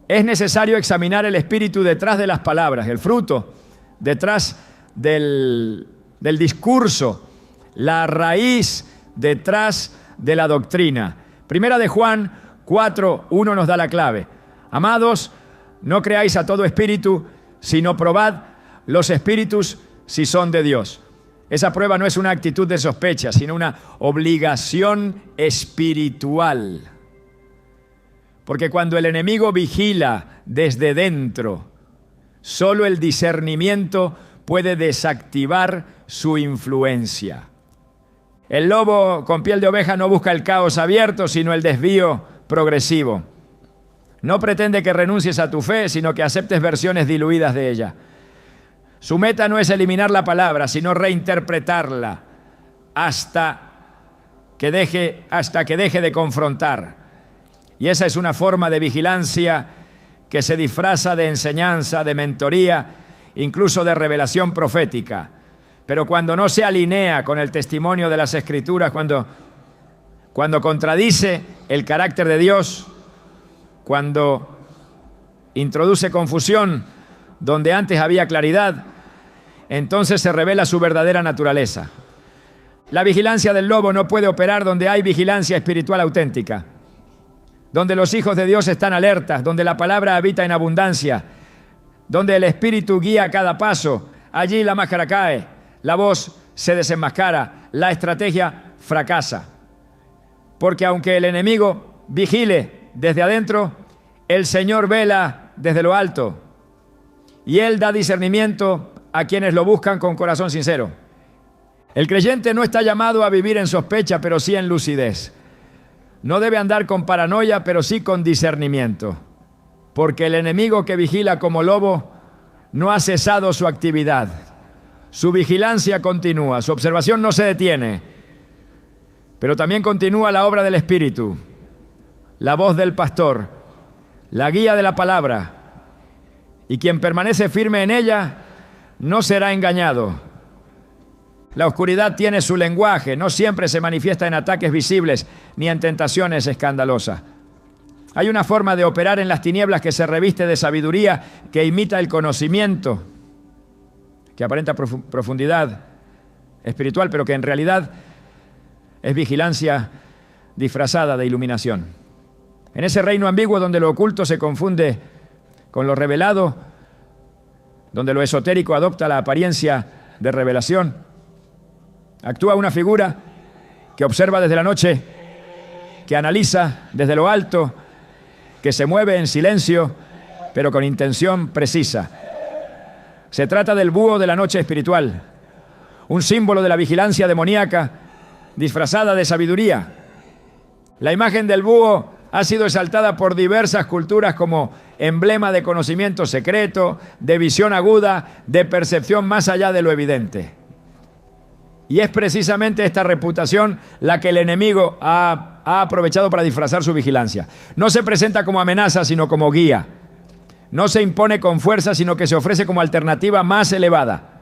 Es necesario examinar el espíritu detrás de las palabras, el fruto detrás del discurso, la raíz detrás de la doctrina. Primera de Juan 4:1 nos da la clave. Amados, no creáis a todo espíritu, sino probad los espíritus si son de Dios. Esa prueba no es una actitud de sospecha, sino una obligación espiritual. Porque cuando el enemigo vigila desde dentro, solo el discernimiento puede desactivar su influencia. El lobo con piel de oveja no busca el caos abierto, sino el desvío progresivo. No pretende que renuncies a tu fe, sino que aceptes versiones diluidas de ella. Su meta no es eliminar la palabra, sino reinterpretarla hasta que deje de confrontar. Y esa es una forma de vigilancia que se disfraza de enseñanza, de mentoría, incluso de revelación profética. Pero cuando no se alinea con el testimonio de las Escrituras, cuando contradice el carácter de Dios, cuando introduce confusión donde antes había claridad, entonces se revela su verdadera naturaleza. La vigilancia del lobo no puede operar donde hay vigilancia espiritual auténtica, donde los hijos de Dios están alertas, donde la palabra habita en abundancia, donde el Espíritu guía cada paso. Allí la máscara cae, la voz se desenmascara, la estrategia fracasa. Porque aunque el enemigo vigile desde adentro, el Señor vela desde lo alto y Él da discernimiento a quienes lo buscan con corazón sincero. El creyente no está llamado a vivir en sospecha, pero sí en lucidez. No debe andar con paranoia, pero sí con discernimiento. Porque el enemigo que vigila como lobo no ha cesado su actividad. Su vigilancia continúa, su observación no se detiene. Pero también continúa la obra del Espíritu, la voz del pastor, la guía de la palabra. Y quien permanece firme en ella no será engañado. La oscuridad tiene su lenguaje, no siempre se manifiesta en ataques visibles ni en tentaciones escandalosas. Hay una forma de operar en las tinieblas que se reviste de sabiduría, que imita el conocimiento, que aparenta profundidad espiritual, pero que en realidad es vigilancia disfrazada de iluminación. En ese reino ambiguo donde lo oculto se confunde con lo revelado, donde lo esotérico adopta la apariencia de revelación, actúa una figura que observa desde la noche, que analiza desde lo alto, que se mueve en silencio, pero con intención precisa. Se trata del búho de la noche espiritual, un símbolo de la vigilancia demoníaca disfrazada de sabiduría. La imagen del búho ha sido exaltada por diversas culturas como emblema de conocimiento secreto, de visión aguda, de percepción más allá de lo evidente. Y es precisamente esta reputación la que el enemigo ha aprovechado para disfrazar su vigilancia. No se presenta como amenaza, sino como guía. No se impone con fuerza, sino que se ofrece como alternativa más elevada.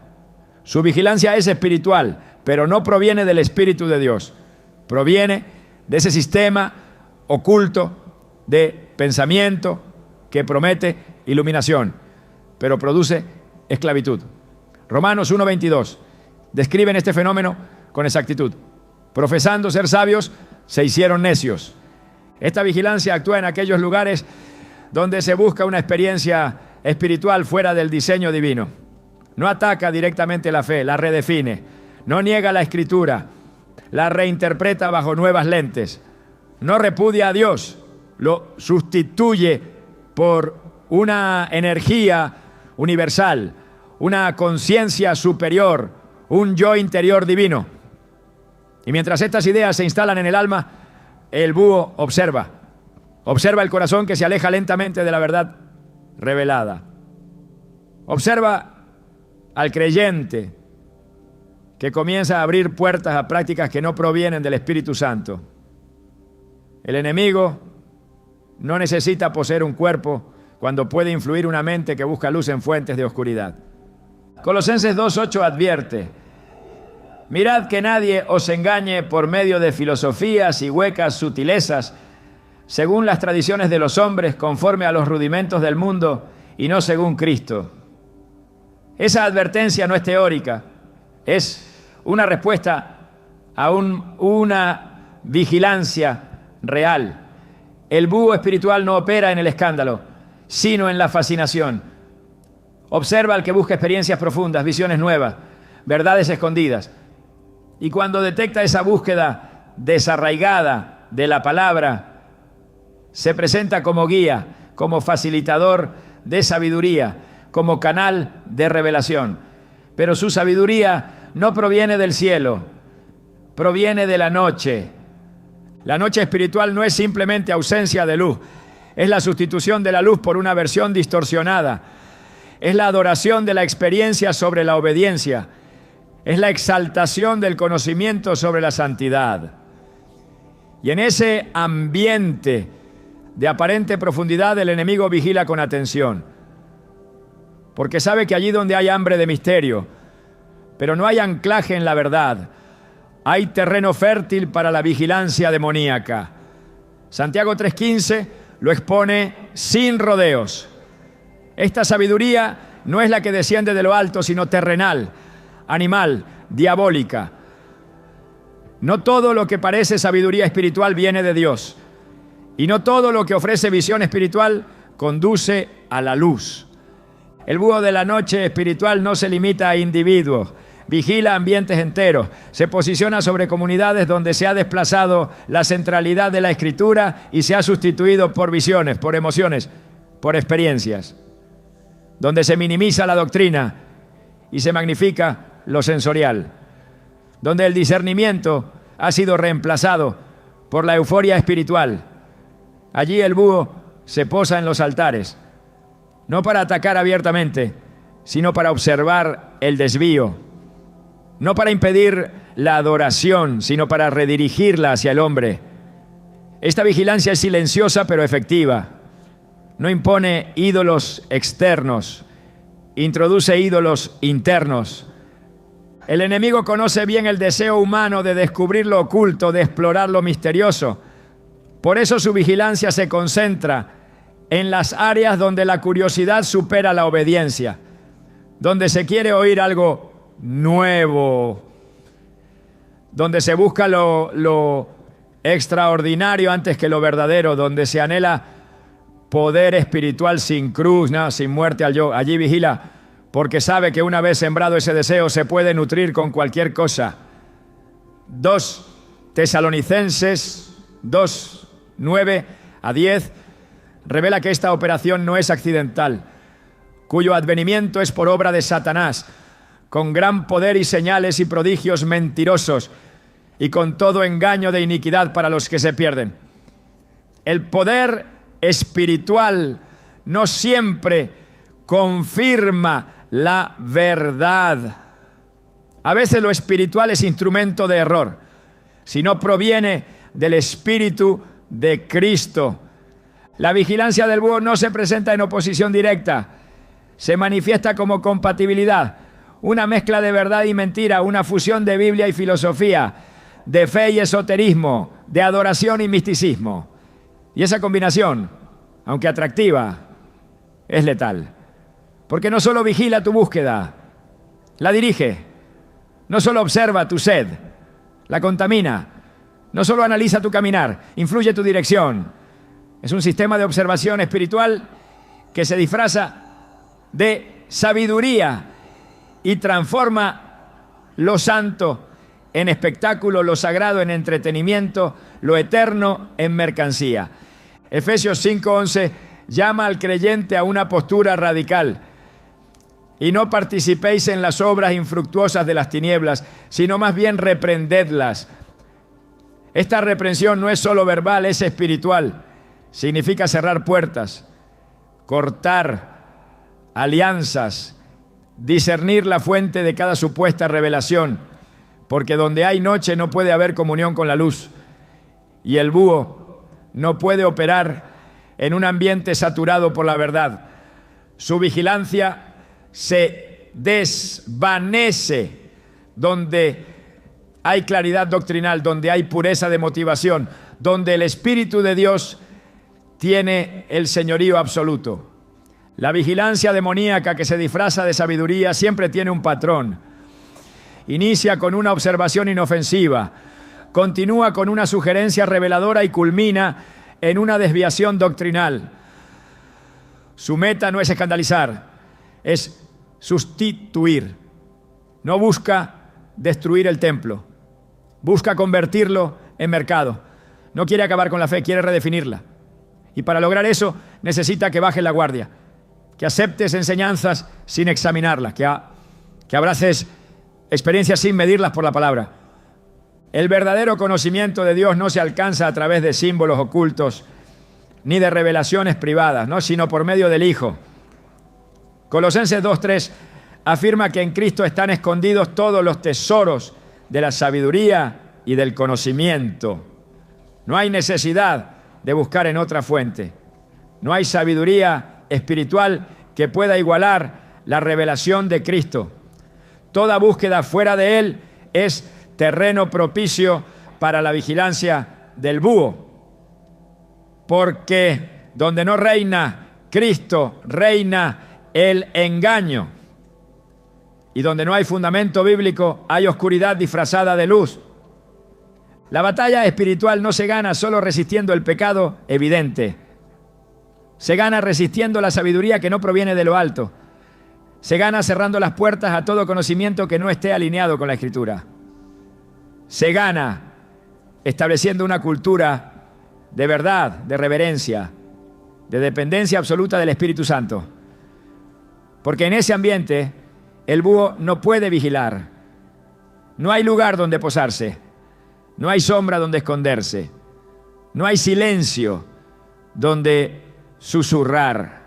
Su vigilancia es espiritual, pero no proviene del Espíritu de Dios. Proviene de ese sistema oculto de pensamiento que promete iluminación, pero produce esclavitud. Romanos 1:22 describen este fenómeno con exactitud. Profesando ser sabios, se hicieron necios. Esta vigilancia actúa en aquellos lugares donde se busca una experiencia espiritual fuera del diseño divino. No ataca directamente la fe, la redefine. No niega la Escritura, la reinterpreta bajo nuevas lentes. No repudia a Dios, lo sustituye por una energía universal, una conciencia superior, un yo interior divino. Y mientras estas ideas se instalan en el alma, el búho observa el corazón que se aleja lentamente de la verdad revelada. Observa al creyente que comienza a abrir puertas a prácticas que no provienen del Espíritu Santo. El enemigo no necesita poseer un cuerpo cuando puede influir una mente que busca luz en fuentes de oscuridad. Colosenses 2:8 advierte: Mirad que nadie os engañe por medio de filosofías y huecas sutilezas, según las tradiciones de los hombres, conforme a los rudimentos del mundo y no según Cristo. Esa advertencia no es teórica, es una respuesta a una vigilancia real. El búho espiritual no opera en el escándalo, sino en la fascinación. Observa al que busca experiencias profundas, visiones nuevas, verdades escondidas. Y cuando detecta esa búsqueda desarraigada de la palabra, se presenta como guía, como facilitador de sabiduría, como canal de revelación. Pero su sabiduría no proviene del cielo, proviene de la noche. La noche espiritual no es simplemente ausencia de luz, es la sustitución de la luz por una versión distorsionada. Es la adoración de la experiencia sobre la obediencia. Es la exaltación del conocimiento sobre la santidad. Y en ese ambiente de aparente profundidad, el enemigo vigila con atención, porque sabe que allí donde hay hambre de misterio, pero no hay anclaje en la verdad, hay terreno fértil para la vigilancia demoníaca. Santiago 3:15 lo expone sin rodeos. Esta sabiduría no es la que desciende de lo alto, sino terrenal, animal, diabólica. No todo lo que parece sabiduría espiritual viene de Dios, y no todo lo que ofrece visión espiritual conduce a la luz. El búho de la noche espiritual no se limita a individuos, vigila ambientes enteros, se posiciona sobre comunidades donde se ha desplazado la centralidad de la Escritura y se ha sustituido por visiones, por emociones, por experiencias, donde se minimiza la doctrina y se magnifica lo sensorial, donde el discernimiento ha sido reemplazado por la euforia espiritual. Allí el búho se posa en los altares, no para atacar abiertamente, sino para observar el desvío, no para impedir la adoración, sino para redirigirla hacia el hombre. Esta vigilancia es silenciosa pero efectiva. No impone ídolos externos, introduce ídolos internos. El enemigo conoce bien el deseo humano de descubrir lo oculto, de explorar lo misterioso. Por eso su vigilancia se concentra en las áreas donde la curiosidad supera la obediencia, donde se quiere oír algo nuevo, donde se busca lo extraordinario antes que lo verdadero, donde se anhela poder espiritual sin cruz, no, sin muerte al yo. Allí vigila, porque sabe que una vez sembrado ese deseo se puede nutrir con cualquier cosa. 2 Tesalonicenses 2, 9 a 10 revela que esta operación no es accidental, cuyo advenimiento es por obra de Satanás, con gran poder y señales y prodigios mentirosos, y con todo engaño de iniquidad para los que se pierden. El poder espiritual no siempre confirma la verdad. A veces lo espiritual es instrumento de error, si no proviene del Espíritu de Cristo. La vigilancia del búho no se presenta en oposición directa, se manifiesta como compatibilidad, una mezcla de verdad y mentira, una fusión de Biblia y filosofía, de fe y esoterismo, de adoración y misticismo. Y esa combinación, aunque atractiva, es letal. Porque no solo vigila tu búsqueda, la dirige. No solo observa tu sed, la contamina. No solo analiza tu caminar, influye tu dirección. Es un sistema de observación espiritual que se disfraza de sabiduría y transforma lo santo en espectáculo, lo sagrado en entretenimiento, lo eterno en mercancía. Efesios 5:11 llama al creyente a una postura radical. Y no participéis en las obras infructuosas de las tinieblas, sino más bien reprendedlas. Esta reprensión no es solo verbal, es espiritual. Significa cerrar puertas, cortar alianzas, discernir la fuente de cada supuesta revelación, porque donde hay noche no puede haber comunión con la luz, y el búho no puede operar en un ambiente saturado por la verdad. Su vigilancia se desvanece donde hay claridad doctrinal, donde hay pureza de motivación, donde el Espíritu de Dios tiene el señorío absoluto. La vigilancia demoníaca que se disfraza de sabiduría siempre tiene un patrón. Inicia con una observación inofensiva, continúa con una sugerencia reveladora y culmina en una desviación doctrinal. Su meta no es escandalizar, es sustituir. No busca destruir el templo, busca convertirlo en mercado. No quiere acabar con la fe, quiere redefinirla. Y para lograr eso necesita que bajes la guardia, que aceptes enseñanzas sin examinarlas, que abraces experiencias sin medirlas por la palabra. El verdadero conocimiento de Dios no se alcanza a través de símbolos ocultos ni de revelaciones privadas, ¿no? Sino por medio del Hijo. Colosenses 2:3 afirma que en Cristo están escondidos todos los tesoros de la sabiduría y del conocimiento. No hay necesidad de buscar en otra fuente. No hay sabiduría espiritual que pueda igualar la revelación de Cristo. Toda búsqueda fuera de Él es terreno propicio para la vigilancia del búho. Porque donde no reina Cristo, reina el engaño. Y donde no hay fundamento bíblico, hay oscuridad disfrazada de luz. La batalla espiritual no se gana solo resistiendo el pecado evidente. Se gana resistiendo la sabiduría que no proviene de lo alto. Se gana cerrando las puertas a todo conocimiento que no esté alineado con la Escritura. Se gana estableciendo una cultura de verdad, de reverencia, de dependencia absoluta del Espíritu Santo. Porque en ese ambiente el búho no puede vigilar. No hay lugar donde posarse. No hay sombra donde esconderse. No hay silencio donde susurrar.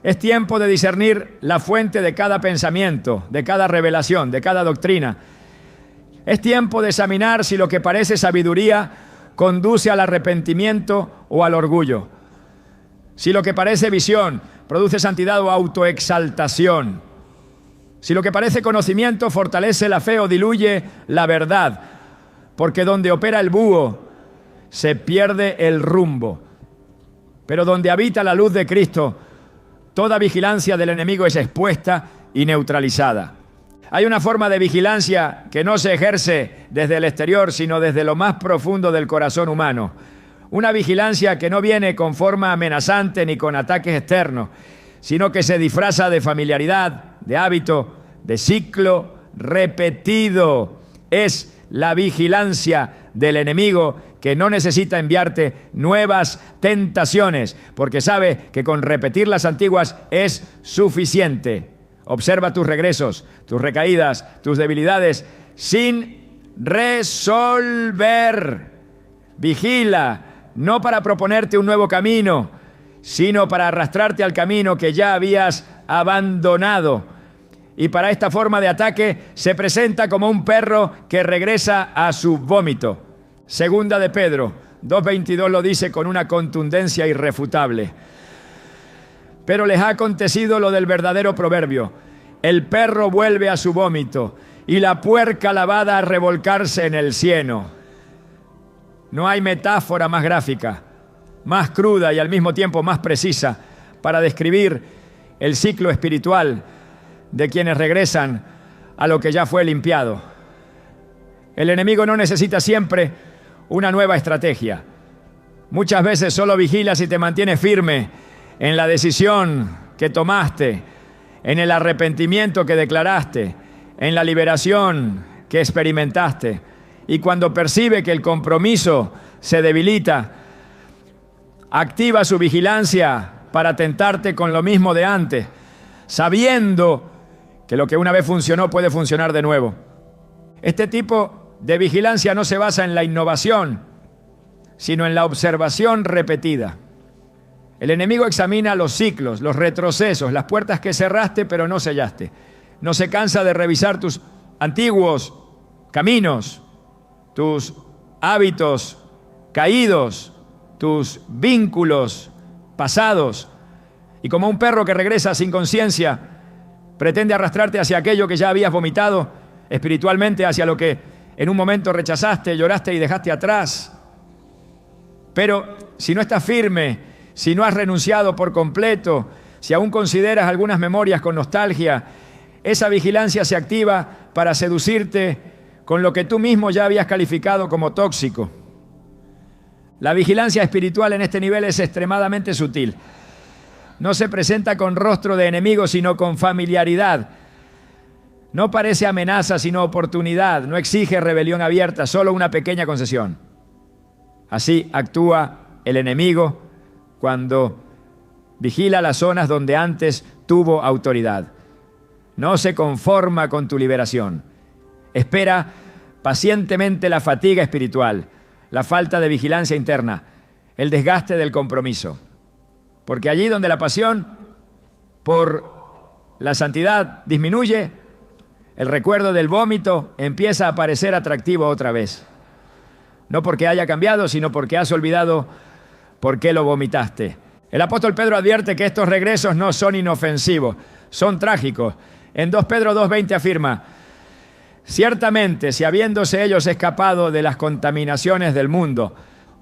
Es tiempo de discernir la fuente de cada pensamiento, de cada revelación, de cada doctrina. Es tiempo de examinar si lo que parece sabiduría conduce al arrepentimiento o al orgullo. Si lo que parece visión produce santidad o autoexaltación. Si lo que parece conocimiento fortalece la fe o diluye la verdad. Porque donde opera el búho se pierde el rumbo. Pero donde habita la luz de Cristo, toda vigilancia del enemigo es expuesta y neutralizada. Hay una forma de vigilancia que no se ejerce desde el exterior, sino desde lo más profundo del corazón humano. Una vigilancia que no viene con forma amenazante ni con ataques externos, sino que se disfraza de familiaridad, de hábito, de ciclo repetido. Es la vigilancia del enemigo que no necesita enviarte nuevas tentaciones, porque sabe que con repetir las antiguas es suficiente. Observa tus regresos, tus recaídas, tus debilidades, sin resolver. Vigila, no para proponerte un nuevo camino, sino para arrastrarte al camino que ya habías abandonado. Y para esta forma de ataque se presenta como un perro que regresa a su vómito. Segunda de Pedro 2:22 lo dice con una contundencia irrefutable. Pero les ha acontecido lo del verdadero proverbio: el perro vuelve a su vómito y la puerca lavada a revolcarse en el cieno. No hay metáfora más gráfica, más cruda y al mismo tiempo más precisa para describir el ciclo espiritual de quienes regresan a lo que ya fue limpiado. El enemigo no necesita siempre una nueva estrategia. Muchas veces solo vigilas y te mantienes firme en la decisión que tomaste, en el arrepentimiento que declaraste, en la liberación que experimentaste. Y cuando percibe que el compromiso se debilita, activa su vigilancia para tentarte con lo mismo de antes, sabiendo que lo que una vez funcionó puede funcionar de nuevo. Este tipo de vigilancia no se basa en la innovación, sino en la observación repetida. El enemigo examina los ciclos, los retrocesos, las puertas que cerraste pero no sellaste. No se cansa de revisar tus antiguos caminos, tus hábitos caídos, tus vínculos pasados. Y como un perro que regresa sin conciencia, pretende arrastrarte hacia aquello que ya habías vomitado espiritualmente, hacia lo que en un momento rechazaste, lloraste y dejaste atrás. Pero si no estás firme, si no has renunciado por completo, si aún consideras algunas memorias con nostalgia, esa vigilancia se activa para seducirte con lo que tú mismo ya habías calificado como tóxico. La vigilancia espiritual en este nivel es extremadamente sutil. No se presenta con rostro de enemigo, sino con familiaridad. No parece amenaza, sino oportunidad. No exige rebelión abierta, solo una pequeña concesión. Así actúa el enemigo cuando vigila las zonas donde antes tuvo autoridad. No se conforma con tu liberación. Espera pacientemente la fatiga espiritual, la falta de vigilancia interna, el desgaste del compromiso. Porque allí donde la pasión por la santidad disminuye, el recuerdo del vómito empieza a parecer atractivo otra vez. No porque haya cambiado, sino porque has olvidado por qué lo vomitaste. El apóstol Pedro advierte que estos regresos no son inofensivos, son trágicos. En 2 Pedro 2:20 afirma: ciertamente, si habiéndose ellos escapado de las contaminaciones del mundo,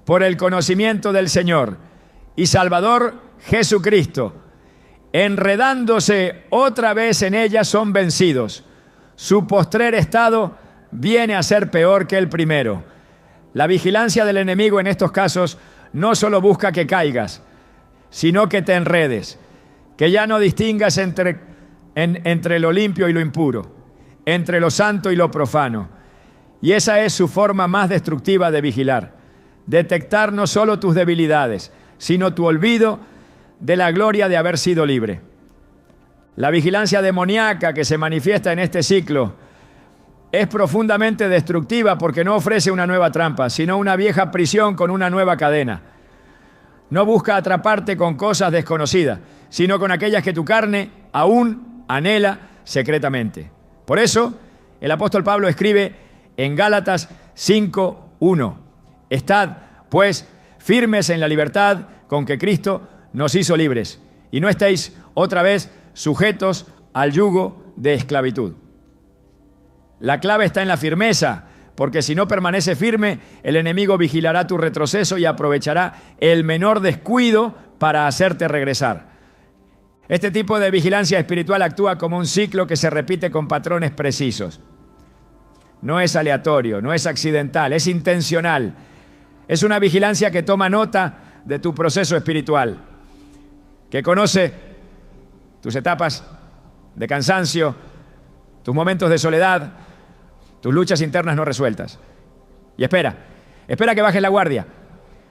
por el conocimiento del Señor y Salvador Jesucristo, enredándose otra vez en ellas, son vencidos. Su postrer estado viene a ser peor que el primero. La vigilancia del enemigo en estos casos no solo busca que caigas, sino que te enredes, que ya no distingas entre lo limpio y lo impuro, entre lo santo y lo profano. Y esa es su forma más destructiva de vigilar. Detectar no solo tus debilidades, sino tu olvido de la gloria de haber sido libre. La vigilancia demoníaca que se manifiesta en este ciclo es profundamente destructiva porque no ofrece una nueva trampa, sino una vieja prisión con una nueva cadena. No busca atraparte con cosas desconocidas, sino con aquellas que tu carne aún anhela secretamente. Por eso, el apóstol Pablo escribe en Gálatas 5:1: estad, pues, firmes en la libertad con que Cristo nos hizo libres, y no estéis otra vez sujetos al yugo de esclavitud. La clave está en la firmeza, porque si no permanece firme, el enemigo vigilará tu retroceso y aprovechará el menor descuido para hacerte regresar. Este tipo de vigilancia espiritual actúa como un ciclo que se repite con patrones precisos. No es aleatorio, no es accidental, es intencional. Es una vigilancia que toma nota de tu proceso espiritual, que conoce tus etapas de cansancio, tus momentos de soledad, tus luchas internas no resueltas. Y espera que bajes la guardia,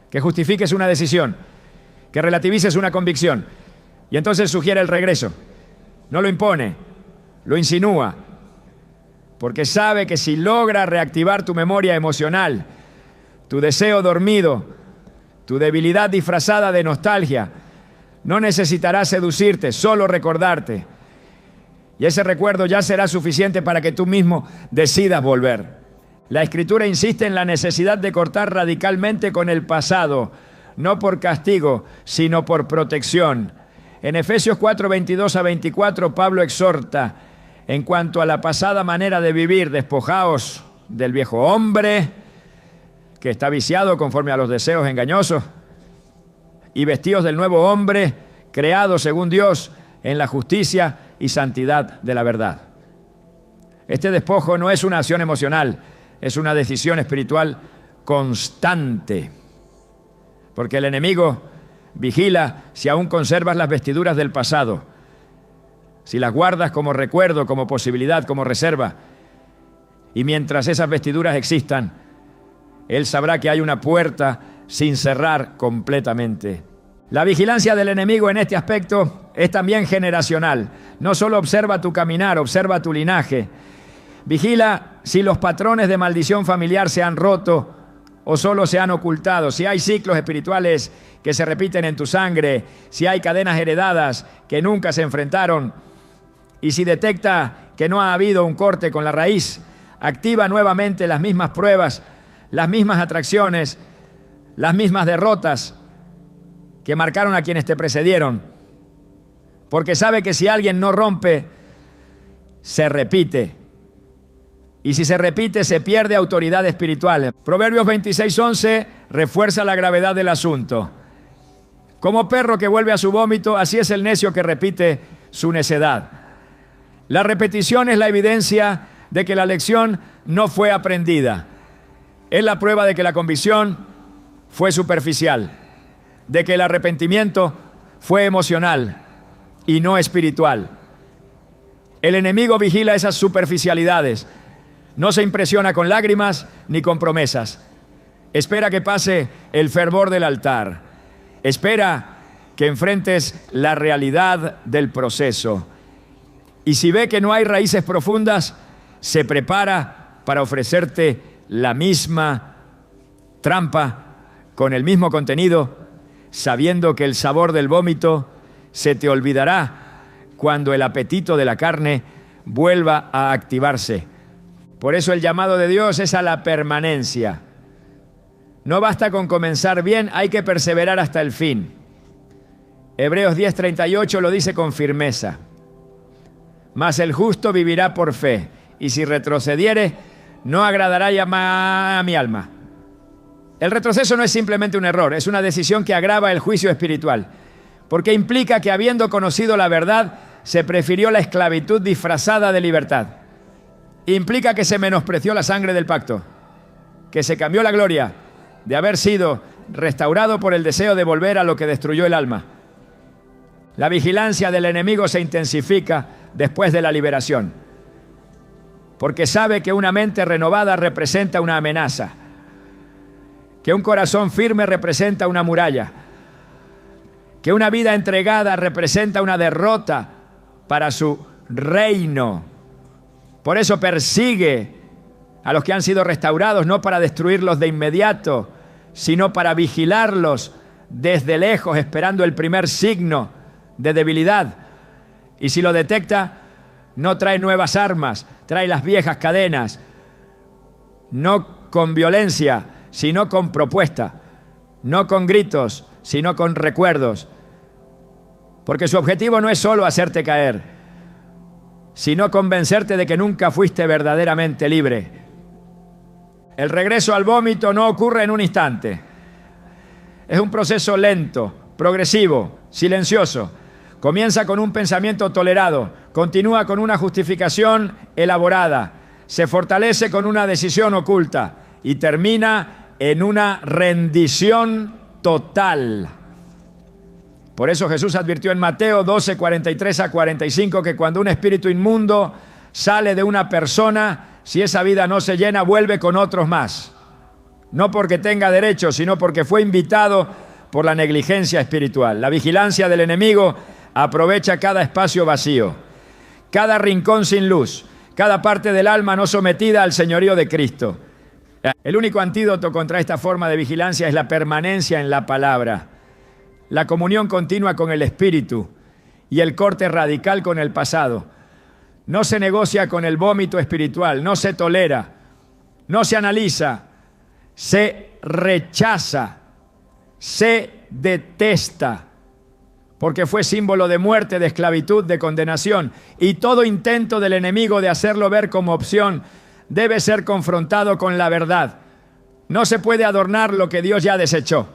que justifiques una decisión, que relativices una convicción, y entonces sugiere el regreso. No lo impone, lo insinúa, porque sabe que si logra reactivar tu memoria emocional, tu deseo dormido, tu debilidad disfrazada de nostalgia, no necesitará seducirte, solo recordarte. Y ese recuerdo ya será suficiente para que tú mismo decidas volver. La Escritura insiste en la necesidad de cortar radicalmente con el pasado, no por castigo, sino por protección. En Efesios 4:22-24, Pablo exhorta: en cuanto a la pasada manera de vivir, despojaos del viejo hombre, que está viciado conforme a los deseos engañosos, y vestíos del nuevo hombre, creado según Dios, en la justicia y santidad de la verdad. Este despojo no es una acción emocional, es una decisión espiritual constante. Porque el enemigo vigila si aún conservas las vestiduras del pasado, si las guardas como recuerdo, como posibilidad, como reserva. Y mientras esas vestiduras existan, él sabrá que hay una puerta sin cerrar completamente. La vigilancia del enemigo en este aspecto es también generacional. No solo observa tu caminar, observa tu linaje. Vigila si los patrones de maldición familiar se han roto o solo se han ocultado, si hay ciclos espirituales que se repiten en tu sangre, si hay cadenas heredadas que nunca se enfrentaron, y si detecta que no ha habido un corte con la raíz, activa nuevamente las mismas pruebas, las mismas atracciones, las mismas derrotas que marcaron a quienes te precedieron, porque sabe que si alguien no rompe, se repite. Y si se repite, se pierde autoridad espiritual. Proverbios 26:11 refuerza la gravedad del asunto. Como perro que vuelve a su vómito, así es el necio que repite su necedad. La repetición es la evidencia de que la lección no fue aprendida. Es la prueba de que la convicción fue superficial, de que el arrepentimiento fue emocional y no espiritual. El enemigo vigila esas superficialidades. No se impresiona con lágrimas ni con promesas. Espera que pase el fervor del altar. Espera que enfrentes la realidad del proceso. Y si ve que no hay raíces profundas, se prepara para ofrecerte la misma trampa con el mismo contenido, sabiendo que el sabor del vómito se te olvidará cuando el apetito de la carne vuelva a activarse. Por eso el llamado de Dios es a la permanencia. No basta con comenzar bien, hay que perseverar hasta el fin. Hebreos 10:38 lo dice con firmeza. Mas el justo vivirá por fe, y si retrocediere, no agradará ya a mi alma. El retroceso no es simplemente un error, es una decisión que agrava el juicio espiritual, porque implica que habiendo conocido la verdad, se prefirió la esclavitud disfrazada de libertad. Implica que se menospreció la sangre del pacto, que se cambió la gloria de haber sido restaurado por el deseo de volver a lo que destruyó el alma. La vigilancia del enemigo se intensifica después de la liberación, porque sabe que una mente renovada representa una amenaza, que un corazón firme representa una muralla, que una vida entregada representa una derrota para su reino. Por eso persigue a los que han sido restaurados, no para destruirlos de inmediato, sino para vigilarlos desde lejos, esperando el primer signo de debilidad. Y si lo detecta, no trae nuevas armas, trae las viejas cadenas, no con violencia, sino con propuesta, no con gritos, sino con recuerdos. Porque su objetivo no es solo hacerte caer, sino convencerte de que nunca fuiste verdaderamente libre. El regreso al vómito no ocurre en un instante. Es un proceso lento, progresivo, silencioso. Comienza con un pensamiento tolerado, continúa con una justificación elaborada, se fortalece con una decisión oculta y termina en una rendición total. Por eso Jesús advirtió en Mateo 12, 43 a 45 que cuando un espíritu inmundo sale de una persona, si esa vida no se llena, vuelve con otros más. No porque tenga derecho, sino porque fue invitado por la negligencia espiritual. La vigilancia del enemigo aprovecha cada espacio vacío, cada rincón sin luz, cada parte del alma no sometida al señorío de Cristo. El único antídoto contra esta forma de vigilancia es la permanencia en la palabra, la comunión continua con el Espíritu y el corte radical con el pasado. No se negocia con el vómito espiritual, no se tolera, no se analiza, se rechaza, se detesta, porque fue símbolo de muerte, de esclavitud, de condenación. Y todo intento del enemigo de hacerlo ver como opción debe ser confrontado con la verdad. No se puede adornar lo que Dios ya desechó.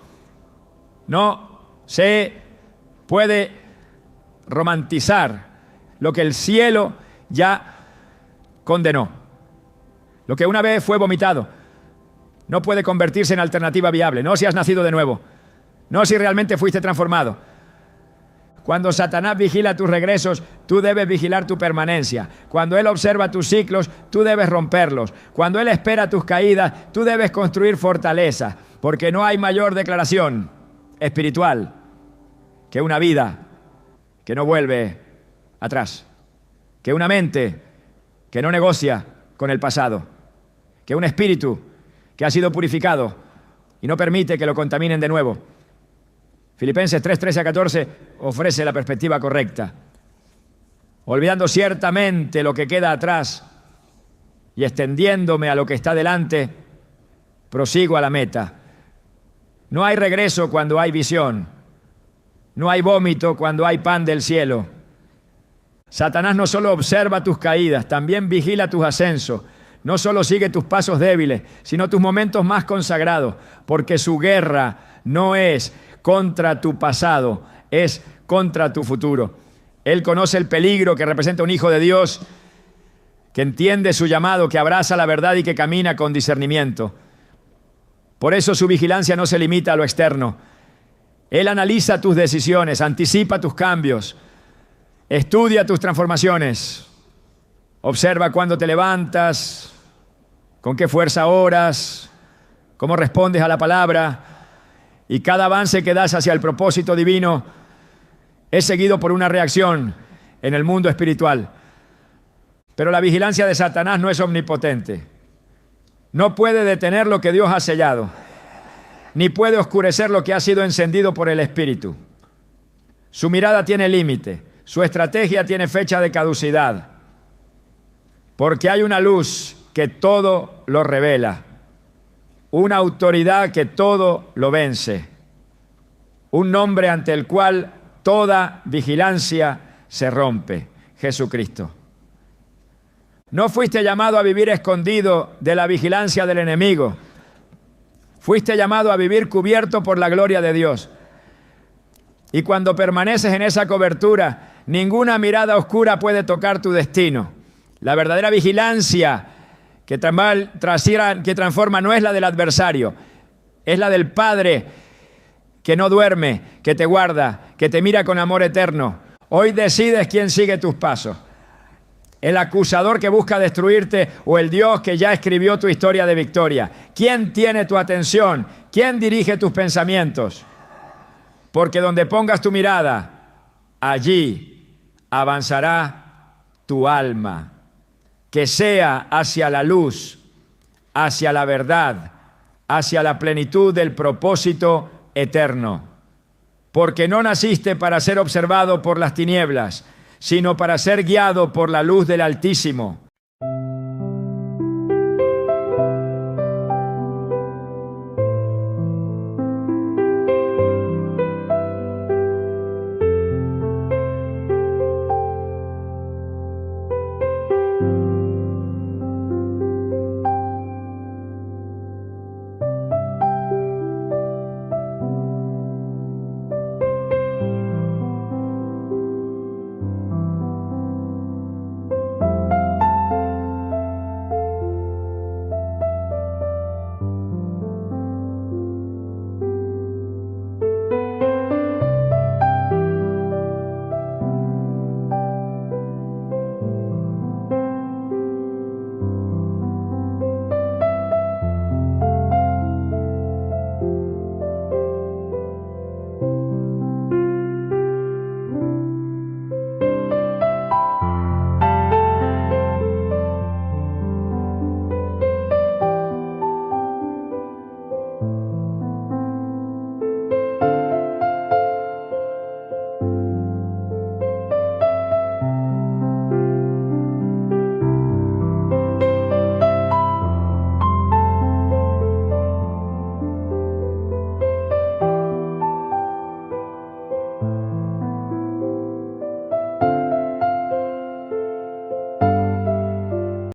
No se puede romantizar lo que el cielo ya condenó. Lo que una vez fue vomitado no puede convertirse en alternativa viable. No si has nacido de nuevo. No si realmente fuiste transformado. Cuando Satanás vigila tus regresos, tú debes vigilar tu permanencia. Cuando él observa tus ciclos, tú debes romperlos. Cuando él espera tus caídas, tú debes construir fortaleza. Porque no hay mayor declaración espiritual que una vida que no vuelve atrás, que una mente que no negocia con el pasado, que un espíritu que ha sido purificado y no permite que lo contaminen de nuevo. Filipenses 3, 13 a 14 ofrece la perspectiva correcta. Olvidando ciertamente lo que queda atrás y extendiéndome a lo que está delante, prosigo a la meta. No hay regreso cuando hay visión. No hay vómito cuando hay pan del cielo. Satanás no solo observa tus caídas, también vigila tus ascensos. no solo sigue tus pasos débiles, sino tus momentos más consagrados, porque su guerra no es contra tu pasado, es contra tu futuro. Él conoce el peligro que representa un hijo de Dios, que entiende su llamado, que abraza la verdad y que camina con discernimiento. Por eso su vigilancia no se limita a lo externo. Él analiza tus decisiones, anticipa tus cambios, estudia tus transformaciones, observa cuándo te levantas, con qué fuerza oras, cómo respondes a la palabra, y cada avance que das hacia el propósito divino es seguido por una reacción en el mundo espiritual. Pero la vigilancia de Satanás no es omnipotente. No puede detener lo que Dios ha sellado, ni puede oscurecer lo que ha sido encendido por el Espíritu. Su mirada tiene límite, su estrategia tiene fecha de caducidad, porque hay una luz que todo lo revela, una autoridad que todo lo vence, un nombre ante el cual toda vigilancia se rompe: Jesucristo. No fuiste llamado a vivir escondido de la vigilancia del enemigo. Fuiste llamado a vivir cubierto por la gloria de Dios. Y cuando permaneces en esa cobertura, ninguna mirada oscura puede tocar tu destino. La verdadera vigilancia que transforma no es la del adversario, es la del Padre que no duerme, que te guarda, que te mira con amor eterno. Hoy decides quién sigue tus pasos: el acusador que busca destruirte o el Dios que ya escribió tu historia de victoria. ¿Quién tiene tu atención? ¿Quién dirige tus pensamientos? Porque donde pongas tu mirada, allí avanzará tu alma. Que sea hacia la luz, hacia la verdad, hacia la plenitud del propósito eterno. Porque no naciste para ser observado por las tinieblas, sino para ser guiado por la luz del Altísimo.